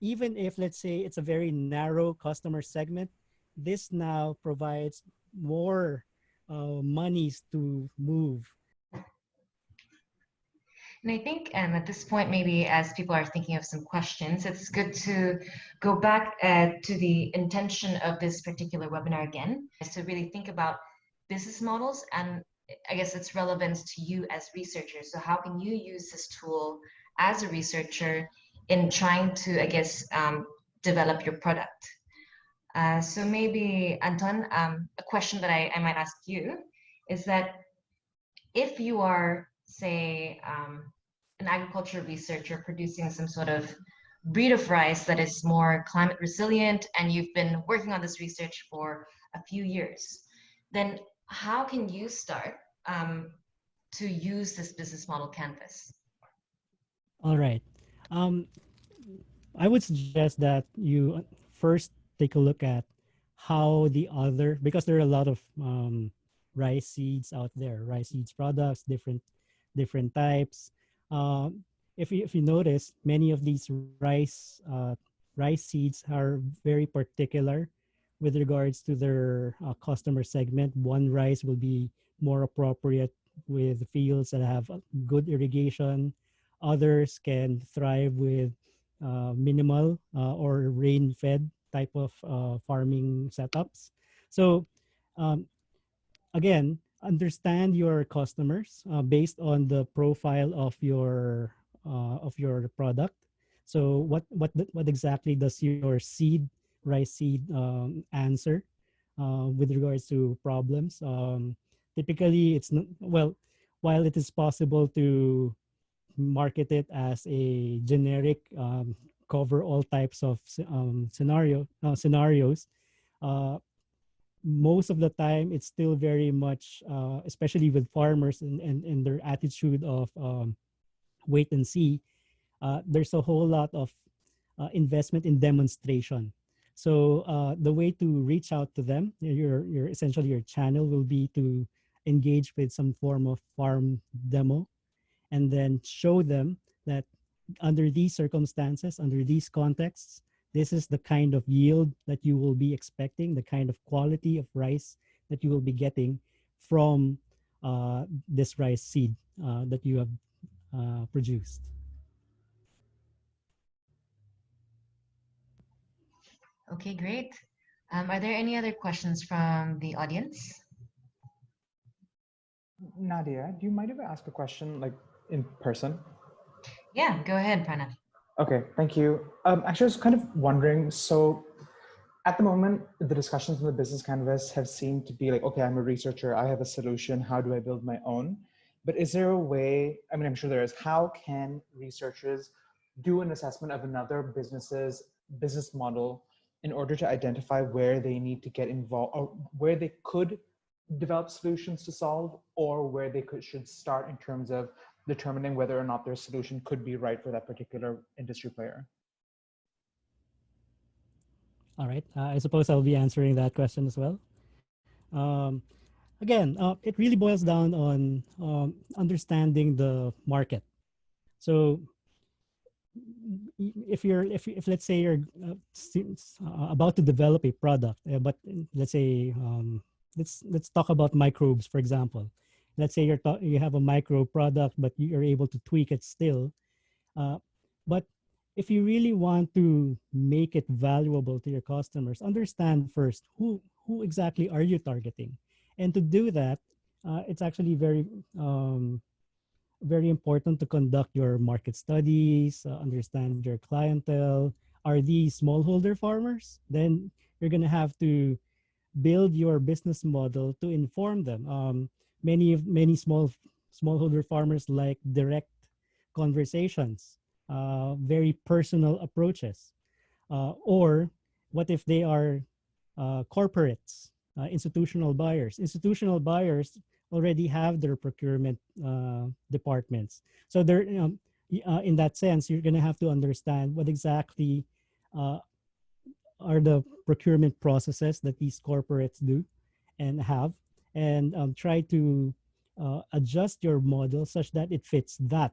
even if, let's say, it's a very narrow customer segment, this now provides more monies to move. And I think at this point, maybe as people are thinking of some questions, it's good to go back to the intention of this particular webinar again, is to really think about business models and I guess its relevance to you as researchers. So how can you use this tool as a researcher in trying to, I guess, develop your product? So maybe, Anton, a question that I might ask you is that if you are, say, an agriculture researcher producing some sort of breed of rice that is more climate resilient, and you've been working on this research for a few years, then how can you start to use this business model canvas? All right. Um, I would suggest that you first take a look at how the other, because there are a lot of rice seeds out there, rice seeds products, different types. If you notice, many of these rice seeds are very particular with regards to their customer segment. One rice will be more appropriate with fields that have good irrigation. Others can thrive with minimal or rain-fed type of farming setups. So um, again, understand your customers based on the profile of your product. So what exactly does your rice seed answer with regards to problems? Typically, it's not well. While it is possible to market it as a generic cover all types of scenarios, uh, most of the time it's still very much especially with farmers and their attitude of wait and see. There's a whole lot of investment in demonstration. So the way to reach out to them, your essentially your channel will be to engage with some form of farm demo, and then show them that under these circumstances, under these contexts, this is the kind of yield that you will be expecting, the kind of quality of rice that you will be getting from this rice seed that you have produced. Okay, great. Are there any other questions from the audience? Nadia, do you mind if I ask a question like in person? Yeah, go ahead, Pranav. Okay, thank you. Actually, I was kind of wondering, so at the moment, the discussions in the business canvas have seemed to be like, okay, I'm a researcher, I have a solution, how do I build my own? But is there a way, I mean, I'm sure there is, how can researchers do an assessment of another business's business model in order to identify where they need to get involved or where they could develop solutions to solve, or where they should start in terms of determining whether or not their solution could be right for that particular industry player? All right. I suppose I'll be answering that question as well. Um, Again, it really boils down on understanding the market. So if let's say you're about to develop a product, but let's say let's talk about microbes, for example. Let's say you have a microbe product, but you're able to tweak it still. But if you really want to make it valuable to your customers, understand first who exactly are you targeting, and to do that, it's actually very important to conduct your market studies, understand your clientele. Are these smallholder farmers? Then you're going to have to build your business model to inform them. Many smallholder farmers like direct conversations, very personal approaches. Or what if they are corporates, institutional buyers? Institutional buyers already have their procurement departments. So they're in that sense, you're going to have to understand what exactly are the procurement processes that these corporates do and have, and try to adjust your model such that it fits that.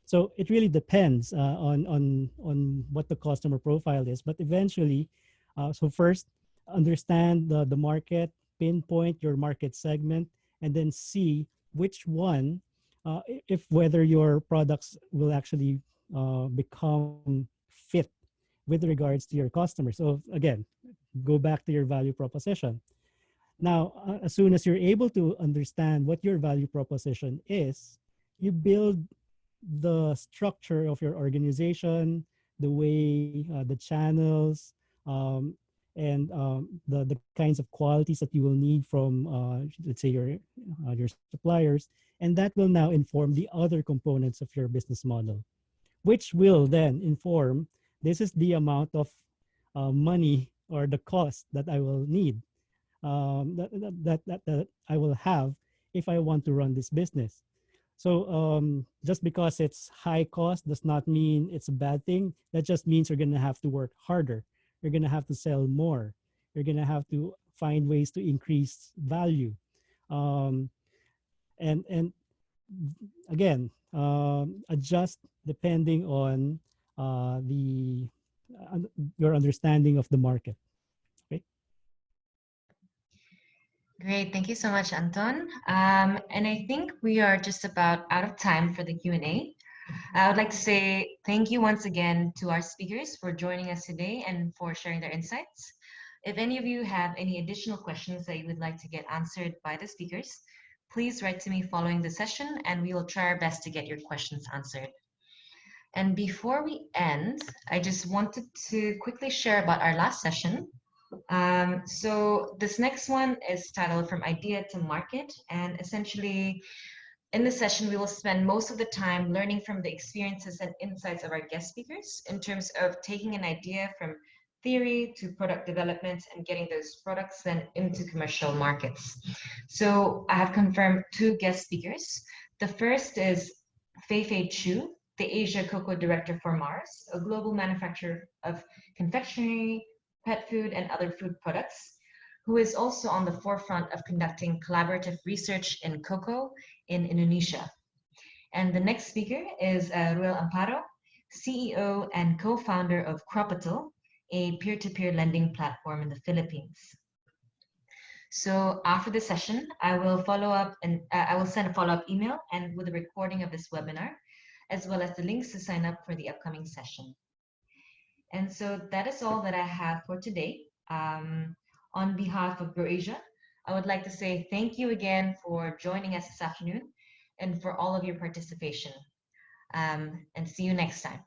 So it really depends on what the customer profile is, but eventually, so first understand the market, pinpoint your market segment, and then see which one if whether your products will actually become fit with regards to your customers. So again, go back to your value proposition. Now, as soon as you're able to understand what your value proposition is, you build the structure of your organization, the way, the channels, and the kinds of qualities that you will need from, let's say, your suppliers, and that will now inform the other components of your business model, which will then inform this is the amount of money or the cost that I will need, that I will have if I want to run this business. So just because it's high cost does not mean it's a bad thing. That just means you're going to have to work harder. You're going to have to sell more. You're going to have to find ways to increase value. Um, and again, adjust depending on the your understanding of the market. Okay. Great, thank you so much, Anton. And I think we are just about out of time for the Q&A. I would like to say thank you once again to our speakers for joining us today and for sharing their insights. If any of you have any additional questions that you would like to get answered by the speakers, please write to me following the session and we will try our best to get your questions answered. And before we end, I just wanted to quickly share about our last session. So this next one is titled From Idea to Market, and essentially in this session, we will spend most of the time learning from the experiences and insights of our guest speakers in terms of taking an idea from theory to product development and getting those products then into commercial markets. So I have confirmed 2 guest speakers. The first is Fei Chu, the Asia Cocoa Director for Mars, a global manufacturer of confectionery, pet food, and other food products, who is also on the forefront of conducting collaborative research in cocoa in Indonesia. And the next speaker is Ruel Amparo, CEO and co-founder of Cropital, a peer-to-peer lending platform in the Philippines. So after the session, I will follow up and I will send a follow-up email and with a recording of this webinar, as well as the links to sign up for the upcoming session. And so that is all that I have for today. On behalf of GrowAsia, I would like to say thank you again for joining us this afternoon and for all of your participation. And see you next time.